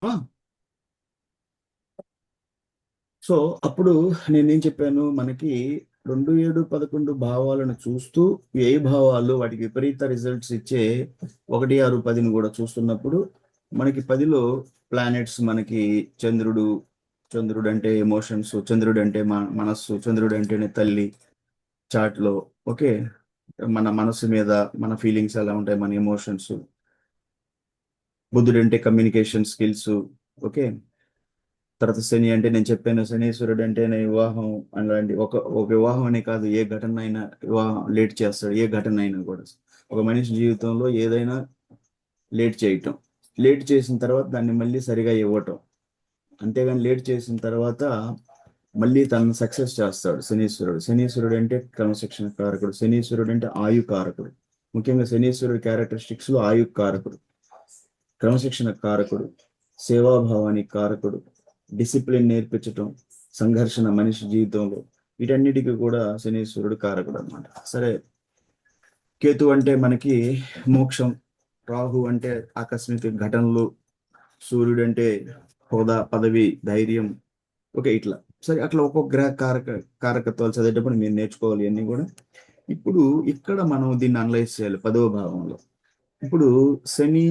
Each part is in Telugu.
ఆ, సో అప్పుడు నేనేం చెప్పాను మనకి 2, 7, 11 భావాలను చూస్తూ ఏ భావాలు వాటికి విపరీత రిజల్ట్స్ ఇచ్చే 1, 6, 10ని కూడా చూస్తున్నప్పుడు మనకి 10లో ప్లానెట్స్ మనకి చంద్రుడు. చంద్రుడు అంటే ఎమోషన్స్, చంద్రుడు అంటే మనస్సు, చంద్రుడు అంటేనే తల్లి చాట్లో. ఓకే, మన మనసు మీద మన ఫీలింగ్స్ ఎలా ఉంటాయి, మన ఎమోషన్స్. బుద్ధుడు అంటే కమ్యూనికేషన్ స్కిల్స్. ఓకే, తర్వాత శని అంటే నేను చెప్పాను, శనీశ్వరుడు అంటే వివాహం. అలాంటి ఒక వివాహం అనే కాదు, ఏ ఘటన అయినా వివాహం లేట్ చేస్తాడు. ఏ ఘటన అయినా కూడా ఒక మనిషి జీవితంలో ఏదైనా లేట్ చేయటం, లేట్ చేసిన తర్వాత దాన్ని మళ్ళీ సరిగా ఇవ్వటం. అంతేగాని లేట్ చేసిన తర్వాత మళ్ళీ తను సక్సెస్ చేస్తాడు శనీశ్వరుడు. శనీశ్వరుడు అంటే క్రమశిక్షణ కారకుడు, శనీశ్వరుడు అంటే ఆయు కారకుడు. ముఖ్యంగా శనీశ్వరుడు క్యారెక్టరిస్టిక్స్ లో ఆయు కారకుడు, క్రమశిక్షణ కారకుడు, సేవాభావానికి కారకుడు, డిసిప్లిన్ నేర్పించటం, సంఘర్షణ మనిషి జీవితంలో, వీటన్నిటికీ కూడా శనీశ్వరుడు కారకుడు అనమాట. సరే, కేతు అంటే మనకి మోక్షం, రాహు అంటే ఆకస్మిక ఘటనలు, సూర్యుడు అంటే హోదా, పదవి, ధైర్యం. ఓకే, ఇట్లా. సరే, అట్లా ఒక్కొక్క గ్రహ కారకత్వాలు చదివేటప్పుడు మీరు నేర్చుకోవాలి అన్ని కూడా. ఇప్పుడు ఇక్కడ మనం దీన్ని అనలైజ్ చేయాలి 10వ భావంలో. ఇప్పుడు శని,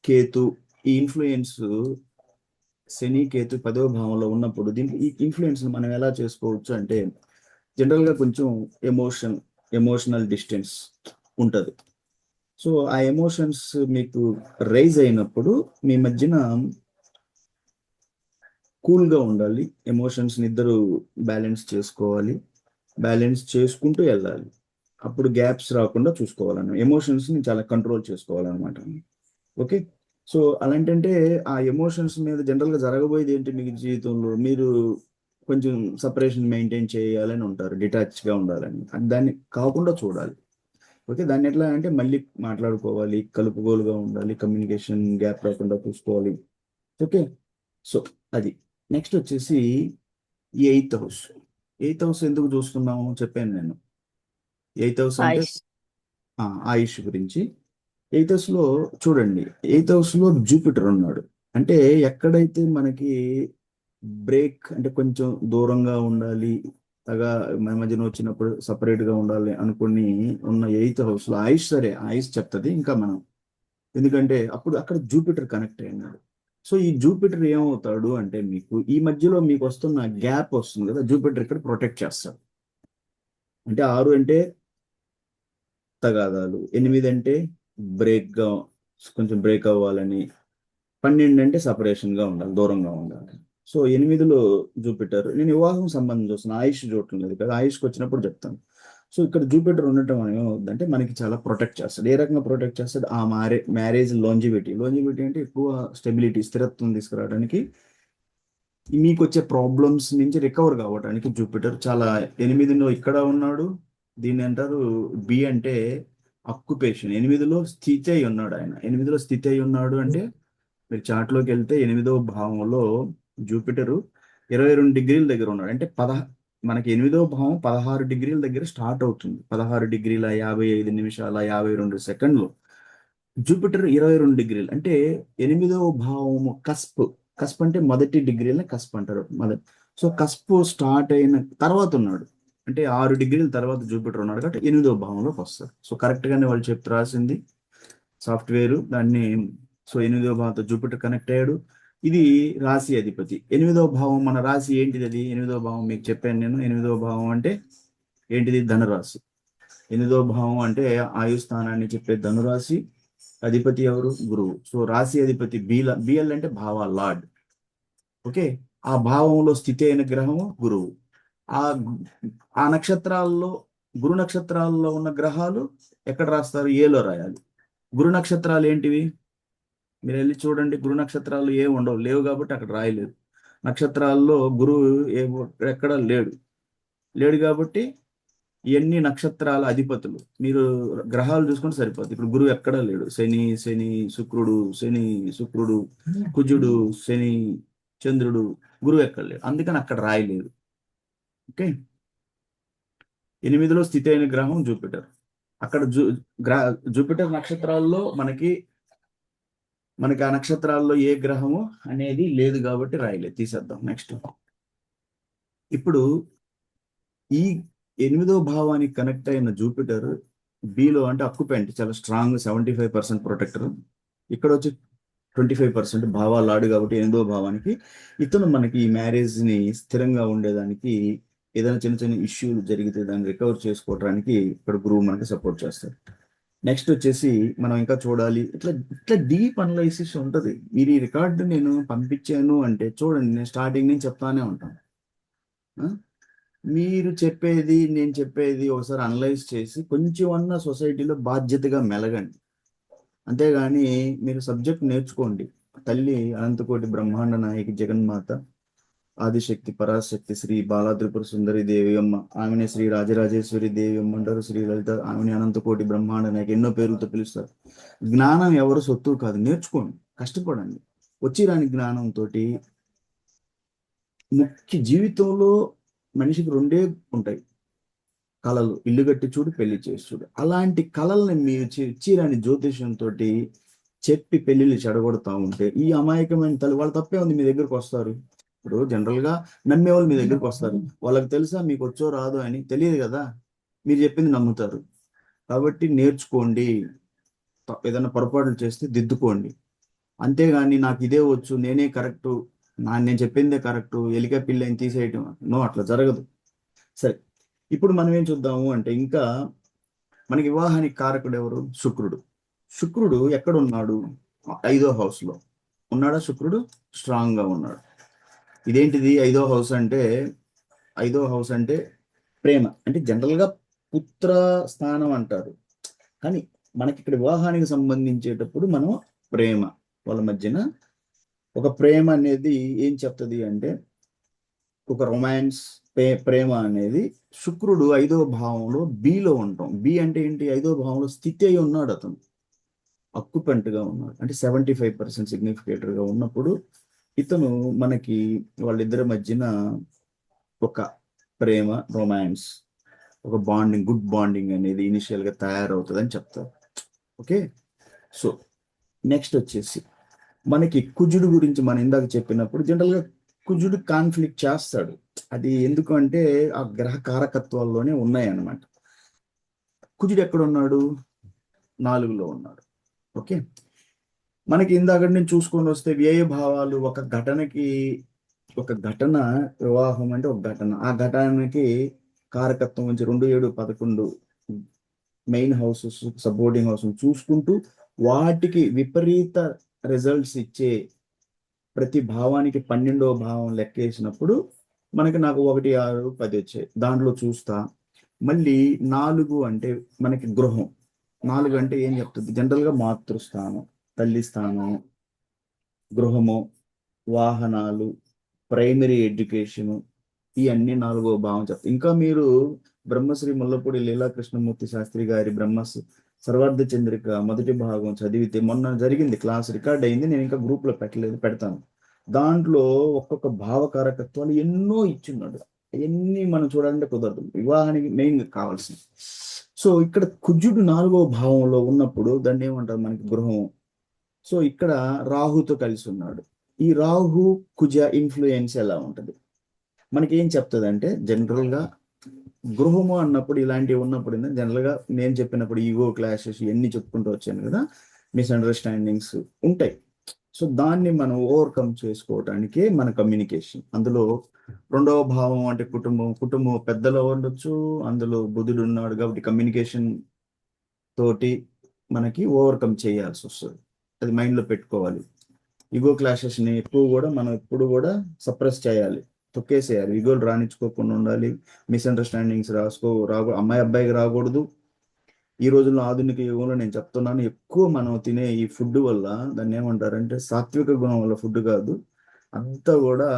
కేతు, ఈ ఇన్ఫ్లుయెన్స్, శని కేతు 10వ భావంలో ఉన్నప్పుడు దీనికి ఈ ఇన్ఫ్లుయెన్స్ మనం ఎలా చేసుకోవచ్చు అంటే, జనరల్ గా కొంచెం ఎమోషన్ ఎమోషనల్ డిస్టెన్స్ ఉంటది. సో ఆ ఎమోషన్స్ మీకు రైజ్ అయినప్పుడు మీ మధ్యన కూల్ గా ఉండాలి. ఎమోషన్స్ ని ఇద్దరు బ్యాలెన్స్ చేసుకోవాలి, బ్యాలెన్స్ చేసుకుంటూ వెళ్ళాలి. అప్పుడు గ్యాప్స్ రాకుండా చూసుకోవాలన్నమాట. ఎమోషన్స్ ని చాలా కంట్రోల్ చేసుకోవాలన్నమాట. ఓకే, సో అలాంటంటే ఆ ఎమోషన్స్ మీద జనరల్ గా జరగబోయేది ఏంటి, మీకు జీవితంలో మీరు కొంచెం సపరేషన్ మెయింటైన్ చేయాలని ఉంటారు, డిటాచ్ గా ఉండాలని. దాన్ని కాకుండా చూడాలి. ఓకే, దాన్ని ఎట్లా అంటే మళ్ళీ మాట్లాడుకోవాలి, కలుపుగోలుగా ఉండాలి, కమ్యూనికేషన్ గ్యాప్ రాకుండా చూసుకోవాలి. ఓకే, సో అది. నెక్స్ట్ వచ్చేసి ఈ 8th హౌస్. 8th హౌస్ ఎందుకు చూస్తున్నాము చెప్పాను నేను. 8th హౌస్ అంటే ఆయుష్. ఆ, ఆయుష్ గురించి. 8th హౌస్ లో చూడండి, 8th హౌస్ లో జూపిటర్ ఉన్నాడు. అంటే ఎక్కడైతే మనకి బ్రేక్ అంటే కొంచెం దూరంగా ఉండాలి, తగా మన మధ్యన వచ్చినప్పుడు సపరేట్ గా ఉండాలి అనుకుని ఉన్న 8th హౌస్ లో ఆయుష్. సరే, ఆయుష్ చెప్తుంది ఇంకా మనం, ఎందుకంటే అప్పుడు అక్కడ జూపిటర్ కనెక్ట్ అయినాడు. సో ఈ జూపిటర్ ఏమవుతాడు అంటే, మీకు ఈ మధ్యలో మీకు వస్తున్న గ్యాప్ వస్తుంది కదా, జూపిటర్ ఇక్కడ ప్రొటెక్ట్ చేస్తాడు. అంటే 6 అంటే తగాదాలు, 8 అంటే బ్రేక్ గా కొంచెం బ్రేక్ అవ్వాలని, 12 అంటే సపరేషన్ గా ఉండాలి, దూరంగా ఉండాలి. సో 8లో జూపిటర్, నేను వివాహం సంబంధం చూస్తున్నాను, ఆయుష్ చూడటం లేదు కదా, ఆయుష్కి వచ్చినప్పుడు చెప్తాను. సో ఇక్కడ జూపిటర్ ఉండటం వల్ల ఏమవుతుందంటే మనకి చాలా ప్రొటెక్ట్ చేస్తాడు. ఏ రకంగా ప్రొటెక్ట్ చేస్తాడు, ఆ మ్యారేజ్ లాంజివిటీ. లాంజివిటీ అంటే ఎక్కువ స్టెబిలిటీ, స్థిరత్వం తీసుకురావడానికి, మీకు వచ్చే ప్రాబ్లమ్స్ నుంచి రికవర్ కావడానికి జూపిటర్ చాలా. 8లో ఇక్కడ ఉన్నాడు. దీన్ని అంటారు బి అంటే అక్యుపేషన్. 8లో స్థితి అయి ఉన్నాడు ఆయన. 8లో స్థితి అయి ఉన్నాడు అంటే మీరు చార్ట్లోకి వెళ్తే 8వ భావంలో జూపిటరు 22 డిగ్రీల దగ్గర ఉన్నాడు. అంటే మనకి 8వ భావం 16 డిగ్రీల దగ్గర స్టార్ట్ అవుతుంది. 16 డిగ్రీల 55 నిమిషాల 52 సెకండ్లు. జూపిటర్ 22 డిగ్రీలు అంటే 8వ భావము కస్ప్. కస్ప్ అంటే మొదటి డిగ్రీలని కస్ప్ అంటారు, మొదటి. సో కస్ప్ స్టార్ట్ అయిన తర్వాత ఉన్నాడు. అంటే 6 డిగ్రీల తర్వాత జూపిటర్ ఉన్నాడు కాబట్టి 8వ భావంలోకి వస్తారు. సో కరెక్ట్ గానే వాళ్ళు చెప్తూ రాసింది సాఫ్ట్వేర్ దాన్ని. సో 8వ భావంతో జూపిటర్ కనెక్ట్ అయ్యాడు. ఇది రాశి అధిపతి. 8వ భావం మన రాశి ఏంటిది, అది 8వ భావం మీకు చెప్పాను నేను. 8వ భావం అంటే ఏంటిది, ధనురాశి. 8వ భావం అంటే ఆయుస్థానాన్ని చెప్పే ధనురాశి. అధిపతి ఎవరు, గురువు. సో రాశి అధిపతి బిఎల్ అంటే భావ, లార్డ్. ఓకే, ఆ భావంలో స్థితి అయిన గ్రహము గురువు. ఆ ఆ నక్షత్రాల్లో, గురు నక్షత్రాల్లో ఉన్న గ్రహాలు ఎక్కడ రాస్తారు, ఏలో రాయాలి. గురు నక్షత్రాలు ఏంటివి, మీరు వెళ్ళి చూడండి. గురు నక్షత్రాలు ఏ ఉండవు, లేవు కాబట్టి అక్కడ రాయలేదు. నక్షత్రాల్లో గురువు ఏ ఎక్కడ లేడు, లేడు కాబట్టి ఇవన్నీ నక్షత్రాల అధిపతులు. మీరు గ్రహాలు చూసుకుంటే సరిపోతుంది. ఇప్పుడు గురువు ఎక్కడా లేడు. శని, శుక్రుడు, కుజుడు, శని, చంద్రుడు, గురువు ఎక్కడ లేడు, అందుకని అక్కడ రాయలేదు. ఓకే, 8లో స్థితి అయిన గ్రహం జూపిటర్. అక్కడ జూపిటర్ నక్షత్రాల్లో మనకి మనకి ఆ నక్షత్రాల్లో ఏ గ్రహము అనేది లేదు కాబట్టి రాయలేదు, తీసేద్దాం. నెక్స్ట్, ఇప్పుడు ఈ 8వ భావానికి కనెక్ట్ అయిన జూపిటర్ బిలో అంటే అక్యుపెంట్, చాలా స్ట్రాంగ్ 75% ప్రొటెక్టర్. ఇక్కడ వచ్చి 25% భావాలు ఆడు కాబట్టి 8వ భావానికి ఇతను మనకి ఈ మ్యారేజ్ ని స్థిరంగా ఉండేదానికి, ఏదైనా చిన్న చిన్న ఇష్యూలు జరిగితే దాన్ని రికవర్ చేసుకోవడానికి ఇక్కడ గురువు మనకి సపోర్ట్ చేస్తారు. నెక్స్ట్ వచ్చేసి మనం ఇంకా చూడాలి, ఇట్లా ఇట్లా డీప్ అనలైసిస్ ఉంటుంది. మీరు ఈ రికార్డు నేను పంపించాను అంటే చూడండి, నేను స్టార్టింగ్ నుంచి చెప్తానే ఉంటాను. మీరు చెప్పేది నేను చెప్పేది ఒకసారి అనలైజ్ చేసి కొంచెం అన్న సొసైటీలో బాధ్యతగా మెలగండి. అంతేగాని మీరు సబ్జెక్ట్ నేర్చుకోండి. తల్లి అనంతకోటి బ్రహ్మాండ నాయకి జగన్మాత ఆదిశక్తి పరాశక్తి శ్రీ బాలా త్రిపుర సుందరి దేవి అమ్మ, ఆమెనే శ్రీ రాజరాజేశ్వరి దేవి అమ్మ అంటారు, శ్రీ లలిత, ఆమెని అనంతకోటి బ్రహ్మాండ నాయకి ఎన్నో పేర్లతో పిలుస్తారు. జ్ఞానం ఎవరు సొత్తు కాదు, నేర్చుకోండి, కష్టపడండి. వచ్చి రాని జ్ఞానంతో ముఖ్య జీవితంలో మనిషికి రెండే ఉంటాయి కళలు, ఇల్లు కట్టి చూడు, పెళ్లి చేసి చూడు. అలాంటి కళల్ని మీరు చీరాని జ్యోతిష్యంతో చెప్పి పెళ్లిళ్ళు చెడగొడతా ఉంటే ఈ అమాయకమైన తల్లి, వాళ్ళ తప్పే ఉంది, మీ దగ్గరకు వస్తారు. ఇప్పుడు జనరల్ గా నమ్మే వాళ్ళు మీ దగ్గరకు వస్తారు, వాళ్ళకి తెలుసా మీకు వచ్చో రాదో అని, తెలియదు కదా, మీరు చెప్పింది నమ్ముతారు. కాబట్టి నేర్చుకోండి, ఏదైనా పొరపాట్లు చేస్తే దిద్దుకోండి. అంతేగాని నాకు ఇదే వచ్చు, నేనే కరెక్టు, నేను చెప్పిందే కరెక్టు, ఎలిక పిల్లని తీసేయటం, నో, అట్లా జరగదు. సరే, ఇప్పుడు మనం ఏం చూద్దాము అంటే, ఇంకా మనకి వివాహానికి కారకుడు ఎవరు? శుక్రుడు. శుక్రుడు ఎక్కడ ఉన్నాడు? 5వ హౌస్ లో ఉన్నాడా శుక్రుడు? స్ట్రాంగ్ గా ఉన్నాడు. ఇదేంటిది 5వ హౌస్ అంటే? 5వ హౌస్ అంటే ప్రేమ, అంటే జనరల్ గా పుత్ర స్థానం అంటారు. కానీ మనకి ఇక్కడ వివాహానికి సంబంధించేటప్పుడు మనం ప్రేమ, వాళ్ళ మధ్యన ఒక ప్రేమ అనేది ఏం చెప్తుంది అంటే, ఒక రొమాన్స్, ప్రేమ అనేది శుక్రుడు 5వ భావంలో బిలో ఉంటాం. బి అంటే ఏంటి? 5వ భావంలో స్థితి అయి ఉన్నాడు అతను, అక్యుపెంట్ గా ఉన్నాడు, అంటే 75% సిగ్నిఫికేటర్ గా ఉన్నప్పుడు ఇతను మనకి వాళ్ళిద్దరి మధ్యన ఒక ప్రేమ, రొమాన్స్, ఒక బాండింగ్, గుడ్ బాండింగ్ అనేది ఇనిషియల్ గా తయారవుతుంది అని చెప్తారు. ఓకే, సో నెక్స్ట్ వచ్చేసి మనకి కుజుడు గురించి మనం ఇందాక చెప్పినప్పుడు జనరల్ గా కుజుడు కాన్ఫ్లిక్ట్ చేస్తాడు. అది ఎందుకు అంటే ఆ గ్రహ కారకత్వాల్లోనే ఉన్నాయి అన్నమాట. కుజుడు ఎక్కడ ఉన్నాడు? 4లో ఉన్నాడు. ఓకే, మనకి ఇందాక నుంచి చూసుకొని వస్తే వ్యయ భావాలు, ఒక ఘటనకి, ఒక ఘటన, వివాహం అంటే ఒక ఘటన, ఆ ఘటనకి కారకత్వం నుంచి 2, 7, 11 మెయిన్ హౌసెస్, సపోర్టింగ్ హౌస్ చూసుకుంటూ వాటికి విపరీత రిజల్ట్స్ ఇచ్చే ప్రతి భావానికి 12వ భావం లెక్కేసినప్పుడు మనకి, నాకు 1, 6, 10 వచ్చాయి. దాంట్లో చూస్తా మళ్ళీ 4 అంటే మనకి గృహం. 4 అంటే ఏం చెప్తుంది? జనరల్ గా మాతృస్థానం, తల్లి స్థానం, గృహము, వాహనాలు, ప్రైమరీ ఎడ్యుకేషను, ఈ అన్ని 4వ భావం చెప్తాయి. ఇంకా మీరు బ్రహ్మశ్రీ ముల్లపూడి లీలా కృష్ణమూర్తి శాస్త్రి గారి సర్వార్థ చంద్రిక మొదటి భాగం చదివితే, మొన్న జరిగింది క్లాస్, రికార్డ్ అయింది, నేను ఇంకా గ్రూప్ లో పెట్టలేదు, పెడతాను. దాంట్లో ఒక్కొక్క భావకారకత్వాలు ఎన్నో ఇచ్చున్నాడు. అవన్నీ మనం చూడాలంటే కుదరదు, వివాహానికి మెయిన్ కావాల్సింది. సో ఇక్కడ కుజుడు 4వ భావంలో ఉన్నప్పుడు దాన్ని ఏమంటారు మనకి? గృహం. సో ఇక్కడ రాహుతో కలిసి ఉన్నాడు. ఈ రాహు కుజ ఇన్ఫ్లుయెన్స్ ఎలా ఉంటది? మనకి ఏం చెప్తుంది అంటే, జనరల్ గా గృహము అన్నప్పుడు ఇలాంటివి ఉన్నప్పుడు జనరల్ గా నేను చెప్పినప్పుడు ఈగో క్లాషెస్ ఇవన్నీ చెప్పుకుంటూ వచ్చాను కదా, మిస్అండర్స్టాండింగ్స్ ఉంటాయి. సో దాన్ని మనం ఓవర్కమ్ చేసుకోవటానికి మన కమ్యూనికేషన్, అందులో 2వ భావం అంటే కుటుంబం, కుటుంబం పెద్దలో ఉండొచ్చు, అందులో బుధుడు ఉన్నాడు కాబట్టి కమ్యూనికేషన్ తోటి మనకి ఓవర్కమ్ చేయాల్సి వస్తుంది. అది మైండ్ లో పెట్టుకోవాలి. ఈగో క్లాషెస్ ని ఎక్కువ కూడా మనం ఎప్పుడు కూడా సప్రెస్ చేయాలి, తొక్కేసేయాలి. ఈగోలు రాణించుకోకుండా ఉండాలి. మిస్అండర్స్టాండింగ్స్ అమ్మాయి అబ్బాయికి రాకూడదు. ఈ రోజుల్లో ఆధునిక యుగంలో నేను చెప్తున్నాను, ఎక్కువ మనం తినే ఈ ఫుడ్ వల్ల, దాన్ని ఏమంటారంటే సాత్విక గుణం వల్ల ఫుడ్ కాదు, అంతా కూడా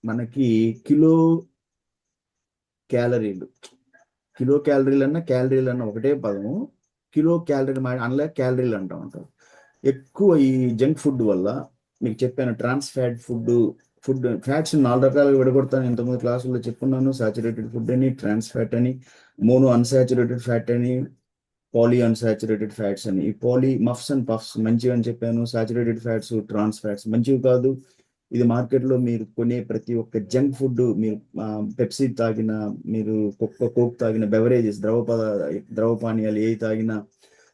మనకి కిలో క్యాలరీలు, కిలో క్యాలరీలు అన్నా క్యాలరీలు అన్నా ఒకటే పదము. కిలో క్యాలరీ అనలే క్యాలరీలు అంటాం అంటారు. ఎక్కువ ఈ జంక్ ఫుడ్ వల్ల, మీకు చెప్పాను ట్రాన్స్ ఫ్యాట్ ఫుడ్ ఫ్యాట్స్ 4 రకాలుగా విడగొడతాను, ఇంతకుముందు క్లాసుల్లో చెప్పున్నాను. సాచురేటెడ్ ఫుడ్ అని, ట్రాన్స్ ఫ్యాట్ అని, మోనో అన్సాచురేటెడ్ ఫ్యాట్ అని, పాలీ అన్సాచురేటెడ్ ఫ్యాట్స్ అని. ఈ పాలీ మఫ్స్ అండ్ పఫ్స్ మంచివి అని చెప్పాను. సాచురేటెడ్ ఫ్యాట్స్, ట్రాన్స్ ఫ్యాట్స్ మంచివి కాదు. ఇది మార్కెట్లో మీరు కొనే ప్రతి ఒక్క జంక్ ఫుడ్, మీరు పెప్సీ తాగిన, మీరు కోక్ తాగిన, బెవరేజెస్, ద్రవ పానీయాలు ఏ తాగినా,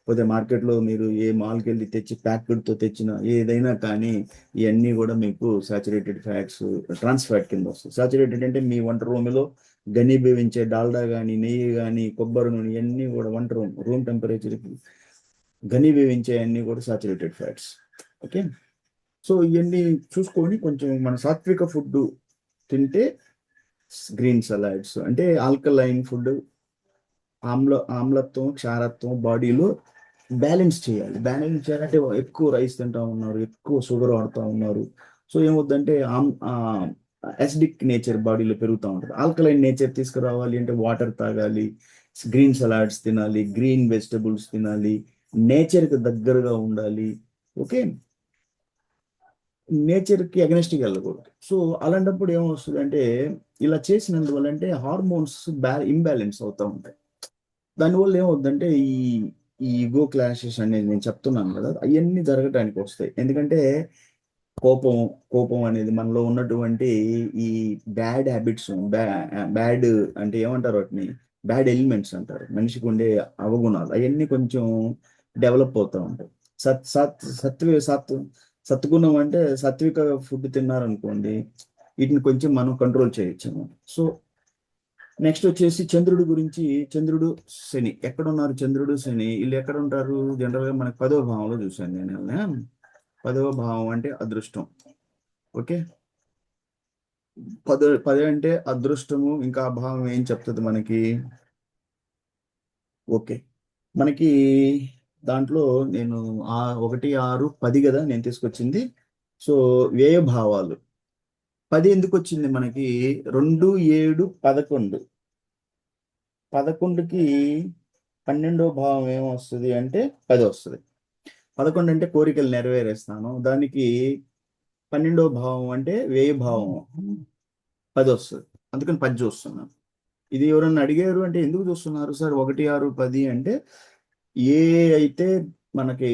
పోతే మార్కెట్లో మీరు ఏ మాల్కి వెళ్ళి తెచ్చి ప్యాక్డ్తో తెచ్చిన ఏదైనా కానీ ఇవన్నీ కూడా మీకు సాచురేటెడ్ ఫ్యాట్స్, ట్రాన్స్ ఫ్యాట్ కింద వస్తాయి. సాచురేటెడ్ అంటే మీ వంట రూమ్లో ఘనీభవించే డాల్డా కానీ, నెయ్యి కానీ, కొబ్బరి నూనె ఇవన్నీ కూడా వంట రూమ్ టెంపరేచర్కి ఘనీభవించే అన్నీ కూడా సాచురేటెడ్ ఫ్యాట్స్. ఓకే, సో ఇవన్నీ చూసుకొని కొంచెం మన సాత్విక ఫుడ్ తింటే, గ్రీన్ సలాడ్స్ అంటే ఆల్కలైన్ ఫుడ్, ఆమ్లత్వం, క్షారత్వం బాడీలో బ్యాలెన్స్ చేయాలి. బ్యాలెన్స్ చేయాలంటే ఎక్కువ రైస్ తింటా ఉన్నారు, ఎక్కువ షుగర్ వాడుతూ ఉన్నారు. సో ఏమవుద్దంటే యాసిడిక్ నేచర్ బాడీలో పెరుగుతూ ఉంటుంది. ఆల్కలైన్ నేచర్ తీసుకురావాలి అంటే వాటర్ తాగాలి, గ్రీన్ సలాడ్స్ తినాలి, గ్రీన్ వెజిటబుల్స్ తినాలి, నేచర్కి దగ్గరగా ఉండాలి. ఓకే, నేచర్కి అగెనిస్ట్కి వెళ్ళకూడదు. సో అలాంటప్పుడు ఏమొస్తుంది అంటే, ఇలా చేసినందువల్ల అంటే హార్మోన్స్ ఇంబ్యాలెన్స్ అవుతూ ఉంటాయి. దానివల్ల ఏమవుద్దంటే ఈ ఈగో క్లాషెస్ అనేది నేను చెప్తున్నాను కదా, అవన్నీ జరగటానికి వస్తాయి. ఎందుకంటే కోపం కోపం అనేది మనలో ఉన్నటువంటి ఈ బ్యాడ్ హ్యాబిట్స్, బ్యాడ్ అంటే ఏమంటారు వాటిని, బ్యాడ్ ఎలిమెంట్స్ అంటారు. మనిషికి ఉండే అవగుణాలు అవన్నీ కొంచెం డెవలప్ అవుతూ ఉంటాయి. సత్ సత్ సత్వ సత్ సత్గుణం అంటే సాత్విక ఫుడ్ తిన్నారనుకోండి, వీటిని కొంచెం మనం కంట్రోల్ చేయొచ్చు. సో నెక్స్ట్ వచ్చేసి చంద్రుడి గురించి. చంద్రుడు, శని ఎక్కడ ఉన్నారు? చంద్రుడు, శని వీళ్ళు ఎక్కడ ఉంటారు? జనరల్ గా మనకి 10వ భావంలో చూశాను నేను వీళ్ళని. 10వ భావం అంటే అదృష్టం. ఓకే, 10 అంటే అదృష్టము. ఇంకా ఆ భావం ఏం చెప్తుంది మనకి? ఓకే, మనకి దాంట్లో నేను 1, 6, 10 కదా నేను తీసుకొచ్చింది. సో వ్యయ భావాలు 10 ఎందుకు వచ్చింది మనకి? 2, 7, 11. 11కి 12వ భావం ఏమొస్తుంది అంటే 10 వస్తుంది. 11 అంటే కోరికలు నెరవేరేస్తాను, దానికి 12వ భావం అంటే వ్యయ భావం 10 వస్తుంది. అందుకని 10 చూస్తున్నాను. ఇది ఎవరన్నా అడిగారు అంటే ఎందుకు చూస్తున్నారు సార్ 1, 6, 10 అంటే, ఏ అయితే మనకి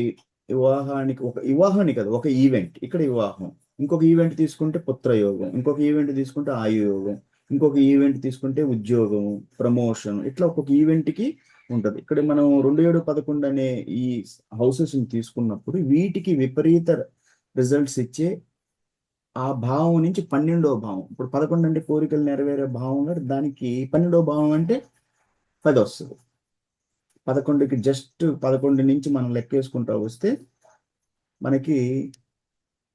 వివాహానికి కదా ఒక ఈవెంట్, ఇక్కడ వివాహం, ఇంకొక ఈవెంట్ తీసుకుంటే పుత్రయోగం, ఇంకొక ఈవెంట్ తీసుకుంటే ఆయుయోగం, ఇంకొక ఈవెంట్ తీసుకుంటే ఉద్యోగం, ప్రమోషన్, ఇట్లా ఒక్కొక్క ఈవెంట్ కి ఉంటది. ఇక్కడ మనం 2, 7, 11 అనే ఈ హౌసెస్ తీసుకున్నప్పుడు వీటికి విపరీత రిజల్ట్స్ ఇచ్చే ఆ భావం నుంచి 12వ భావం, ఇప్పుడు 11 అంటే కోరికలు నెరవేరే భావం కదా, దానికి 12వ భావం అంటే 10 వస్తుంది. 11కి జస్ట్ 11 నుంచి మనం లెక్కేసుకుంటా వస్తే మనకి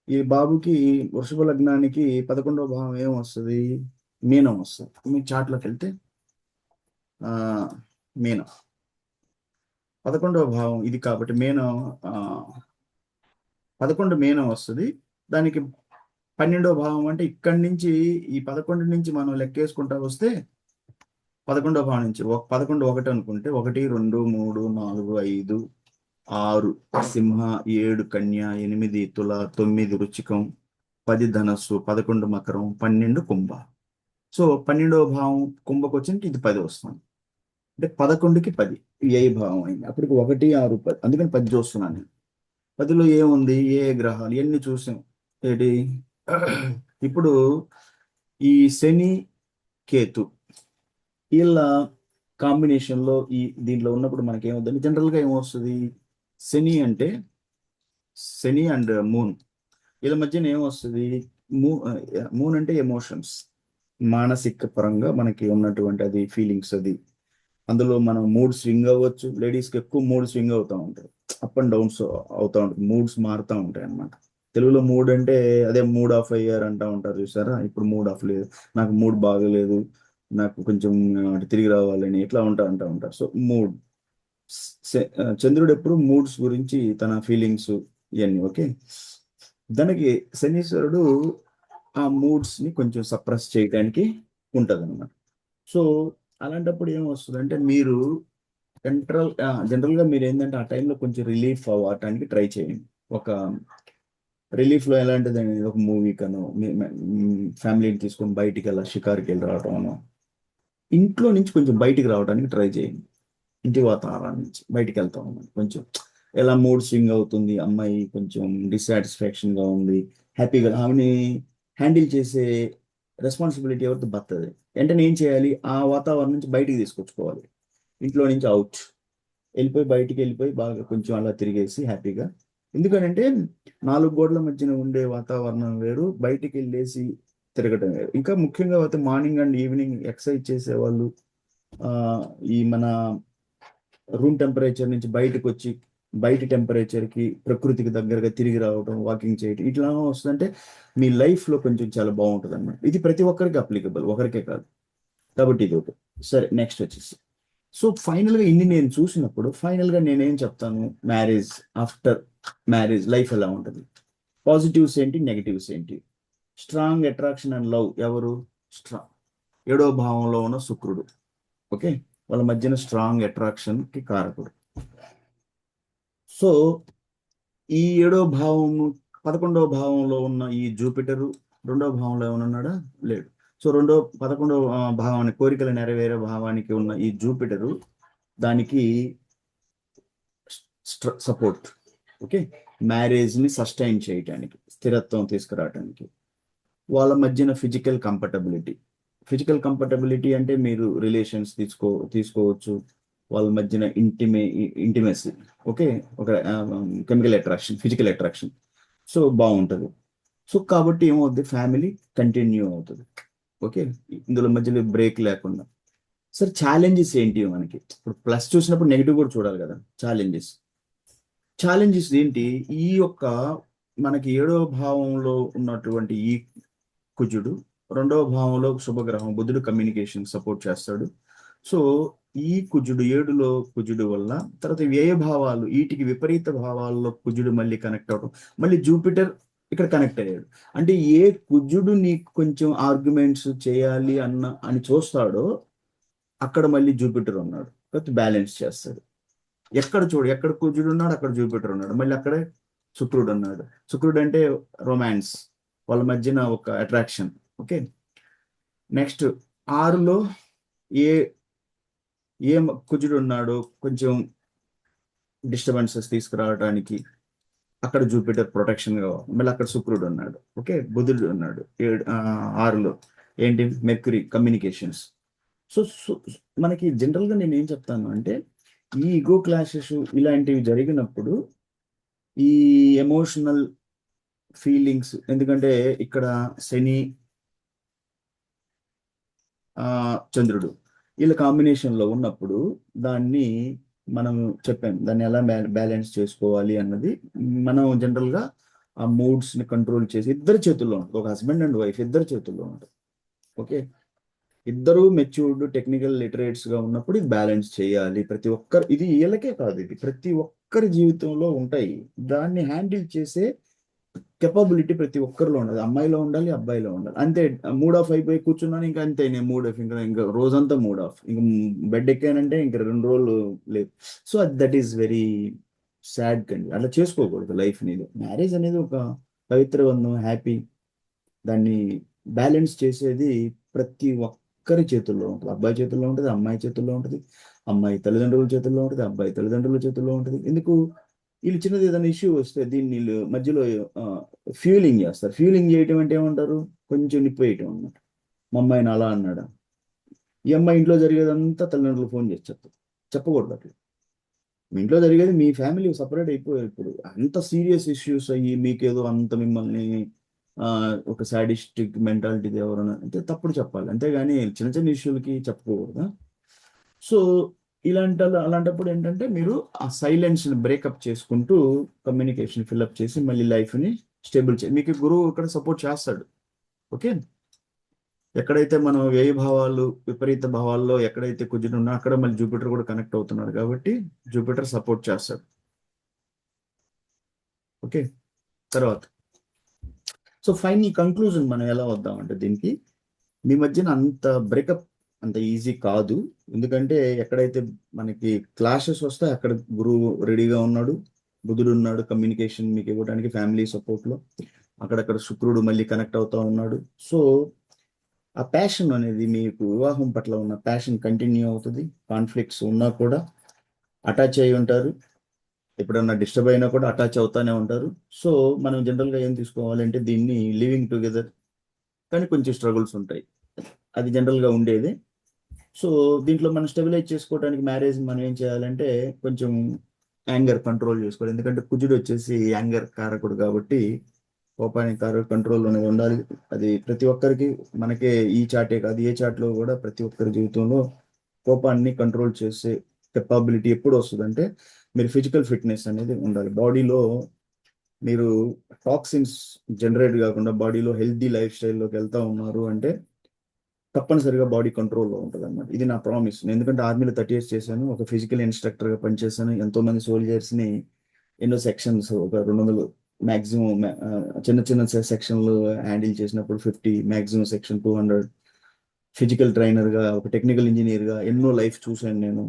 ఈ బాబుకి వృషభ లగ్నానికి 11వ భావం ఏం వస్తుంది? మీనం వస్తుంది. మీ చాట్లోకి వెళ్తే ఆ మీనం 11వ భావం ఇది కాబట్టి మీనం, 11 మీనం వస్తుంది. దానికి 12వ భావం అంటే ఇక్కడి నుంచి ఈ 11 నుంచి మనం లెక్కేసుకుంటా వస్తే 11వ భావం నుంచి 11 1 అనుకుంటే 1, 2, 3, 4, 5, 6 సింహ, 7 కన్య, 8 తుల, 9 వృచ్చికం, 10 ధనస్సు, 11 మకరం, 12 కుంభ. సో 12వ భావం కుంభకు వచ్చింటే ఇది 10 వస్తుంది. అంటే 11కి 10 ఏ భావం అయింది. అప్పటికి 1, 6, 10, అందుకని 10 చూస్తున్నాను నేను. 10లో ఏముంది? ఏ గ్రహాలు ఇవన్నీ చూసాం. ఏంటి ఇప్పుడు ఈ శని, కేతు వీళ్ళ కాంబినేషన్ లో దీంట్లో ఉన్నప్పుడు మనకి ఏమవుతుంది? జనరల్ గా ఏమొస్తుంది? శని అంటే శని అండ్ మూన్ వీళ్ళ మధ్యన ఏమొస్తుంది? మూ మూన్ అంటే ఎమోషన్స్, మానసిక పరంగా మనకి ఉన్నటువంటి అది ఫీలింగ్స్. అది అందులో మనం మూడ్ స్వింగ్ అవ్వచ్చు. లేడీస్కి ఎక్కువ మూడ్ స్వింగ్ అవుతూ ఉంటాయి, అప్ అండ్ డౌన్స్ అవుతూ ఉంటుంది, మూడ్స్ మారుతూ ఉంటాయి అన్నమాట. తెలుగులో మూడ్ అంటే అదే మూడ్ ఆఫ్ అయ్యారు అంటూ ఉంటారు చూసారా. ఇప్పుడు మూడ్ ఆఫ్ లేదు, నాకు మూడ్ బాగలేదు, నాకు కొంచెం అటు తిరిగి రావాలని ఇట్లా అంటూ ఉంటారు. సో మూడ్, చంద్రుడు ఎప్పుడు మూడ్స్ గురించి తన ఫీలింగ్స్ ఇవన్నీ. ఓకే, దానికి శనీశ్వరుడు ఆ మూడ్స్ ని కొంచెం సప్రెస్ చేయడానికి ఉంటది అనమాట. సో అలాంటప్పుడు ఏమొస్తుంది అంటే మీరు జనరల్ గా మీరు ఏంటంటే ఆ టైంలో కొంచెం రిలీఫ్ అవ్వటానికి ట్రై చేయండి. ఒక రిలీఫ్ లో ఎలాంటిదండి? ఒక మూవీ కనో, ఫ్యామిలీని తీసుకొని బయటికి వెళ్ళి షికార్కి వెళ్ళి రావటం, ఇంట్లో నుంచి కొంచెం బయటికి రావడానికి ట్రై చేయండి. ఇంటి వాతావరణం నుంచి బయటికి వెళ్తా ఉన్నాం కొంచెం ఎలా మూడ్ స్వింగ్ అవుతుంది, అమ్మాయి కొంచెం డిస్సాటిస్ఫాక్షన్ గా ఉంది, హ్యాపీగా ఆమెని హ్యాండిల్ చేసే రెస్పాన్సిబిలిటీ ఎవరితో బతుంది. వెంటనే ఏం చేయాలి, ఆ వాతావరణం నుంచి బయటికి తీసుకొచ్చుకోవాలి, ఇంట్లో నుంచి అవుట్ వెళ్ళిపోయి బయటికి వెళ్ళిపోయి బాగా కొంచెం అలా తిరిగేసి హ్యాపీగా. ఎందుకనంటే నాలుగు గోడల మధ్యన ఉండే వాతావరణం వేరు, బయటికి వెళ్ళేసి తిరగటం వేరు. ఇంకా ముఖ్యంగా అయితే మార్నింగ్ అండ్ ఈవినింగ్ ఎక్సర్సైజ్ చేసేవాళ్ళు ఆ, ఈ మన రూమ్ టెంపరేచర్ నుంచి బయటకు వచ్చి బయట టెంపరేచర్కి ప్రకృతికి దగ్గరగా తిరిగి రావడం, వాకింగ్ చేయడం, ఇట్లా వస్తుందంటే మీ లైఫ్లో కొంచెం చాలా బాగుంటుంది అన్నమాట. ఇది ప్రతి ఒక్కరికి అప్లికబుల్, ఒకరికే కాదు. కాబట్టి ఇది ఒకటి. సరే, నెక్స్ట్ వచ్చేసి సో ఫైనల్గా ఇన్ని నేను చూసినప్పుడు ఫైనల్గా నేనేం చెప్తాను, మ్యారేజ్, ఆఫ్టర్ మ్యారేజ్ లైఫ్ ఎలా ఉంటుంది, పాజిటివ్స్ ఏంటి, నెగిటివ్స్ ఏంటి. స్ట్రాంగ్ అట్రాక్షన్ అండ్ లవ్ ఎవరు, స్ట్రాంగ్ ఏడో భావంలో ఉన్న శుక్రుడు. ఓకే, వాళ్ళ మధ్యన స్ట్రాంగ్ అట్రాక్షన్ కి కారకుడు. సో ఈ ఏడో భావము 11వ భావంలో ఉన్న ఈ జూపిటరు రెండో భావంలో ఏమైనా ఉన్నాడా, లేడు. సో 11వ భావాన్ని, కోరికలు నెరవేరే భావానికి ఉన్న ఈ జూపిటరు దానికి సపోర్ట్. ఓకే, మ్యారేజ్ ని సస్టైన్ చేయటానికి, స్థిరత్వం తీసుకురావటానికి. వాళ్ళ మధ్యన ఫిజికల్ కంఫర్టబిలిటీ అంటే మీరు రిలేషన్స్ తీసుకోవచ్చు, వాళ్ళ మధ్యన ఇంటిమెసీ. ఓకే, ఒక chemical attraction, physical attraction, so బాగుంటుంది. సో కాబట్టి ఏమవుతుంది, ఫ్యామిలీ కంటిన్యూ అవుతుంది. ఓకే, ఇందులో మధ్యలో బ్రేక్ లేకుండా. సార్ ఛాలెంజెస్ ఏంటి మనకి, ఇప్పుడు ప్లస్ చూసినప్పుడు నెగిటివ్ కూడా చూడాలి కదా. ఛాలెంజెస్ ఏంటి, ఈ యొక్క మనకి ఏడవ భావంలో ఉన్నటువంటి ఈ కుజుడు రెండవ భావంలో శుభగ్రహం బుధుడు కమ్యూనికేషన్ సపోర్ట్ చేస్తాడు. సో ఈ కుజుడు ఏడులో కుజుడు వల్ల తర్వాత వ్యయ భావాలు, వీటికి విపరీత భావాల్లో కుజుడు మళ్ళీ కనెక్ట్ అవడం, మళ్ళీ జూపిటర్ ఇక్కడ కనెక్ట్ అయ్యాడు. అంటే ఏ కుజుడు నీకు కొంచెం ఆర్గ్యుమెంట్స్ చేయాలి అని చూస్తాడో అక్కడ మళ్ళీ జూపిటర్ ఉన్నాడు, కాబట్టి బ్యాలెన్స్ చేస్తాడు. ఎక్కడ కుజుడు ఉన్నాడు అక్కడ జూపిటర్ ఉన్నాడు, మళ్ళీ అక్కడే శుక్రుడు ఉన్నాడు. శుక్రుడు అంటే రొమాన్స్, వాళ్ళ మధ్యన ఒక అట్రాక్షన్. ఓకే, నెక్స్ట్ 6లో ఏ ఏ కుజుడు ఉన్నాడు కొంచెం డిస్టర్బెన్సెస్ తీసుకురావడానికి, అక్కడ జూపిటర్ ప్రొటెక్షన్ గా, మళ్ళీ అక్కడ శుక్రుడు ఉన్నాడు. ఓకే, బుధుడు ఉన్నాడు 6లో, ఏంటి మెర్క్యూరీ కమ్యూనికేషన్స్. సో మనకి జనరల్ గా నేను ఏం చెప్తాను అంటే, ఈ ఈగో క్లాషెస్ ఇలాంటివి జరిగినప్పుడు ఈ ఎమోషనల్ ఫీలింగ్స్, ఎందుకంటే ఇక్కడ శని చంద్రుడు వీళ్ళ కాంబినేషన్ లో ఉన్నప్పుడు దాన్ని మనం చెప్పాను, దాన్ని ఎలా బ్యాలెన్స్ చేసుకోవాలి అన్నది. మనం జనరల్ గా ఆ మూడ్స్ ని కంట్రోల్ చేసి ఇద్దరి చేతుల్లో ఉంటుంది, ఒక హస్బెండ్ అండ్ వైఫ్ ఇద్దరి చేతుల్లో ఉంటుంది. ఓకే, ఇద్దరు మెచ్యూర్డ్ టెక్నికల్ లిటరేట్స్ గా ఉన్నప్పుడు ఇది బ్యాలెన్స్ చేయాలి. ప్రతి ఒక్కరు, ఇది వీళ్ళకే కాదు, ఇది ప్రతి ఒక్కరి జీవితంలో ఉంటాయి. దాన్ని హ్యాండిల్ చేసే కెపబిలిటీ ప్రతి ఒక్కరిలో ఉండదు, అమ్మాయిలో ఉండాలి, అబ్బాయిలో ఉండాలి. అంతే, మూడ్ ఆఫ్ అయిపోయి కూర్చున్నాను ఇంకా అంతే, నేను మూడ్ ఆఫ్, ఇంకా రోజంతా మూడ్ ఆఫ్, ఇంకా బెడ్ ఎక్కానంటే ఇంకా 2 రోజులు లేదు. So that is very sad కండి, అలా చేసుకోకూడదు లైఫ్ అనేది. మ్యారేజ్ అనేది ఒక పవిత్ర బంధం, హ్యాపీ. దాన్ని బ్యాలెన్స్ చేసేది ప్రతి ఒక్కరి చేతుల్లో ఉంటుంది. అబ్బాయి చేతుల్లో ఉంటుంది, అమ్మాయి చేతుల్లో ఉంటుంది, అమ్మాయి తల్లిదండ్రుల చేతుల్లో ఉంటుంది, అబ్బాయి తల్లిదండ్రుల చేతుల్లో ఉంటుంది. ఎందుకు, వీళ్ళు చిన్నది ఏదైనా ఇష్యూ వస్తే దీన్ని వీళ్ళు మధ్యలో ఫ్యూలింగ్ చేస్తారు. ఫ్యూలింగ్ చేయటం అంటే ఏమంటారు, కొంచెం నిప్పు వేయటం అన్నమాట. మా అమ్మాయిని అలా అన్నాడా, ఈ అమ్మాయి ఇంట్లో జరిగేదంతా తల్లిదండ్రులు ఫోన్ చేసి చెప్పకూడదు అట్లా. మీ ఇంట్లో జరిగేది మీ ఫ్యామిలీ సపరేట్ అయిపోయారు. ఇప్పుడు అంత సీరియస్ ఇష్యూస్ అయ్యి మీకేదో అంత మిమ్మల్ని ఒక సాడిస్టిక్ మెంటాలిటీ ఎవరైనా అంటే తప్పుడు చెప్పాలి, అంతేగాని చిన్న చిన్న ఇష్యూలకి చెప్పకూడదు. సో అలాంటప్పుడు ఏంటంటే మీరు ఆ సైలెన్స్ బ్రేకప్ చేసుకుంటూ కమ్యూనికేషన్ ఫిల్అప్ చేసి మళ్ళీ లైఫ్ ని స్టేబుల్ చేసి, మీకు గురువు ఇక్కడ సపోర్ట్ చేస్తాడు. ఓకే, ఎక్కడైతే మనం వ్యయ భావాలు విపరీత భావాల్లో ఎక్కడైతే కుజుడు ఉన్నా అక్కడ మళ్ళీ జూపిటర్ కూడా కనెక్ట్ అవుతున్నాడు, కాబట్టి జూపిటర్ సపోర్ట్ చేస్తాడు. ఓకే, తర్వాత సో ఫైనల్ కంక్లూజన్ మనం ఎలా వద్దామంటే, దీనికి మీ మధ్యన అంత బ్రేకప్ అంత ఈజీ కాదు. ఎందుకంటే ఎక్కడైతే మనకి క్లాషెస్ వస్తాయి అక్కడ గురువు రెడీగా ఉన్నాడు, బుధుడు ఉన్నాడు కమ్యూనికేషన్ మీకు ఇవ్వడానికి ఫ్యామిలీ సపోర్ట్లో, అక్కడక్కడ శుక్రుడు మళ్ళీ కనెక్ట్ అవుతా ఉన్నాడు. సో ఆ ప్యాషన్ అనేది, మీకు వివాహం పట్ల ఉన్న ప్యాషన్ కంటిన్యూ అవుతుంది. కాన్ఫ్లిక్ట్స్ ఉన్నా కూడా అటాచ్ అయి ఉంటారు. ఎప్పుడన్నా డిస్టర్బ్ అయినా కూడా అటాచ్ అవుతానే ఉంటారు. సో మనం జనరల్గా ఏం తీసుకోవాలంటే దీన్ని లివింగ్ టుగెదర్, కానీ కొంచెం స్ట్రగుల్స్ ఉంటాయి. అది జనరల్గా ఉండేది. సో దీంట్లో మనం స్టెబిలైజ్ చేసుకోవడానికి మ్యారేజ్ మనం ఏం చేయాలంటే కొంచెం యాంగర్ కంట్రోల్ చేసుకోవాలి. ఎందుకంటే కుజుడు వచ్చేసి యాంగర్ కారకుడు కాబట్టి కోపానికి కారక కంట్రోల్ అనేది ఉండాలి. అది ప్రతి ఒక్కరికి, మనకే ఈ చాటే కాదు ఏ చాట్లో కూడా ప్రతి ఒక్కరి జీవితంలో కోపాన్ని కంట్రోల్ చేసే కెపాబిలిటీ ఎప్పుడు వస్తుందంటే మీరు ఫిజికల్ ఫిట్నెస్ అనేది ఉండాలి. బాడీలో మీరు టాక్సిన్స్ జనరేట్ కాకుండా బాడీలో హెల్తీ లైఫ్ స్టైల్లోకి వెళ్తా ఉన్నారు అంటే తప్పనిసరిగా బాడీ కంట్రోల్లో ఉంటుంది అన్నమాట. ఇది నా ప్రామిస్. ఎందుకంటే ఆర్మీలో 30 years చేశాను, ఒక ఫిజికల్ ఇన్స్ట్రక్టర్గా పనిచేశాను. ఎంతో మంది సోల్జర్స్ని ఎన్నో సెక్షన్స్, ఒక 200 మ్యాక్సిమం చిన్న చిన్న సెక్షన్లు హ్యాండిల్ చేసినప్పుడు 50, మ్యాక్సిమం సెక్షన్ 200. ఫిజికల్ ట్రైనర్గా, ఒక టెక్నికల్ ఇంజనీర్గా ఎన్నో లైఫ్ చూశాను నేను.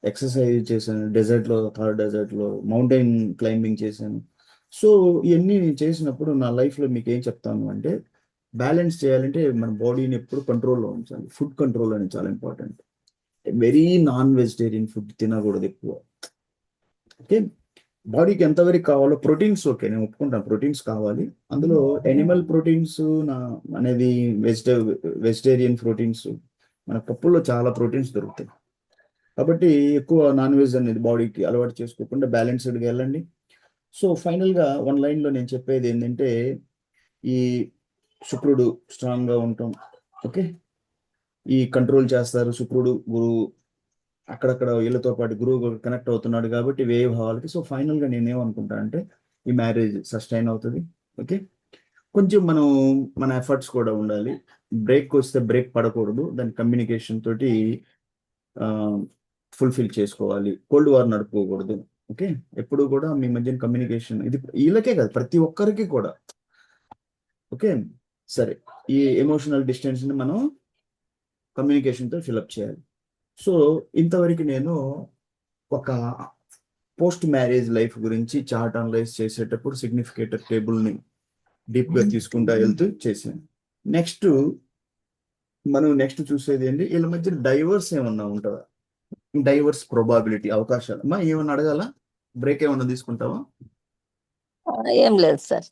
ఎక్సర్సైజ్ చేశాను, డెజర్ట్లో, థార్ డెజర్ట్లో మౌంటైన్ క్లైంబింగ్ చేశాను. సో ఇవన్నీ చేసినప్పుడు నా లైఫ్లో మీకు ఏం చెప్తాను అంటే బ్యాలెన్స్ చేయాలంటే మన బాడీని ఎప్పుడు కంట్రోల్లో ఉంచాలి. ఫుడ్ కంట్రోల్ అనేది చాలా important. Very non vegetarian food తినకూడదు ఎక్కువ. ఓకే, బాడీకి ఎంతవరకు కావాలో ప్రోటీన్స్, ఓకే నేను ఒప్పుకుంటాను ప్రోటీన్స్ కావాలి. అందులో ఎనిమల్ ప్రోటీన్స్ నా అనేది వెజిటేరియన్ ప్రోటీన్స్, మన పప్పుల్లో చాలా ప్రోటీన్స్ దొరుకుతాయి. కాబట్టి ఎక్కువ నాన్ వెజ్ అనేది బాడీకి అలవాటు చేసుకోకుండా బ్యాలెన్స్డ్గా వెళ్ళండి. సో ఫైనల్గా వన్ లైన్లో నేను చెప్పేది ఏంటంటే ఈ శుక్రుడు స్ట్రాంగ్గా ఉంటాం. ఓకే, ఈ కంట్రోల్ చేస్తారు శుక్రుడు, గురువు అక్కడక్కడ వీళ్ళతో పాటు గురువు కనెక్ట్ అవుతున్నాడు కాబట్టి వేయ భావాలకి. సో ఫైనల్గా నేనేమనుకుంటా అంటే ఈ మ్యారేజ్ సస్టైన్ అవుతుంది. ఓకే, కొంచెం మనం మన ఎఫర్ట్స్ కూడా ఉండాలి. బ్రేక్ వస్తే బ్రేక్ పడకూడదు, దాని కమ్యూనికేషన్ తోటి ఫుల్ఫిల్ చేసుకోవాలి. Cold war నడుపుకోకూడదు. ఓకే, ఎప్పుడు కూడా మీ మధ్యన కమ్యూనికేషన్, ఇది వీళ్ళకే కాదు ప్రతి ఒక్కరికి కూడా. ఓకే, సరే, ఈ ఎమోషనల్ డిస్టెన్స్ని మనం కమ్యూనికేషన్తో ఫిలప్ చేయాలి. సో ఇంతవరకు నేను ఒక పోస్ట్ మ్యారేజ్ లైఫ్ గురించి చార్ట్ అనలైజ్ చేసేటప్పుడు సిగ్నిఫికేటర్ టేబుల్ని డీప్గా తీసుకుంటా వెళ్తూ చేశాను. నెక్స్ట్ మనం చూసేది ఏంటి, వీళ్ళ మధ్య డైవర్స్ ఏమన్నా ఉంటుందా, డైవర్స్ ప్రొబాబిలిటీ, అవకాశాలు. అమ్మా ఏమన్నా అడగాల, బ్రేక్ ఏమన్నా తీసుకుంటావా? ఏం లేదు సార్.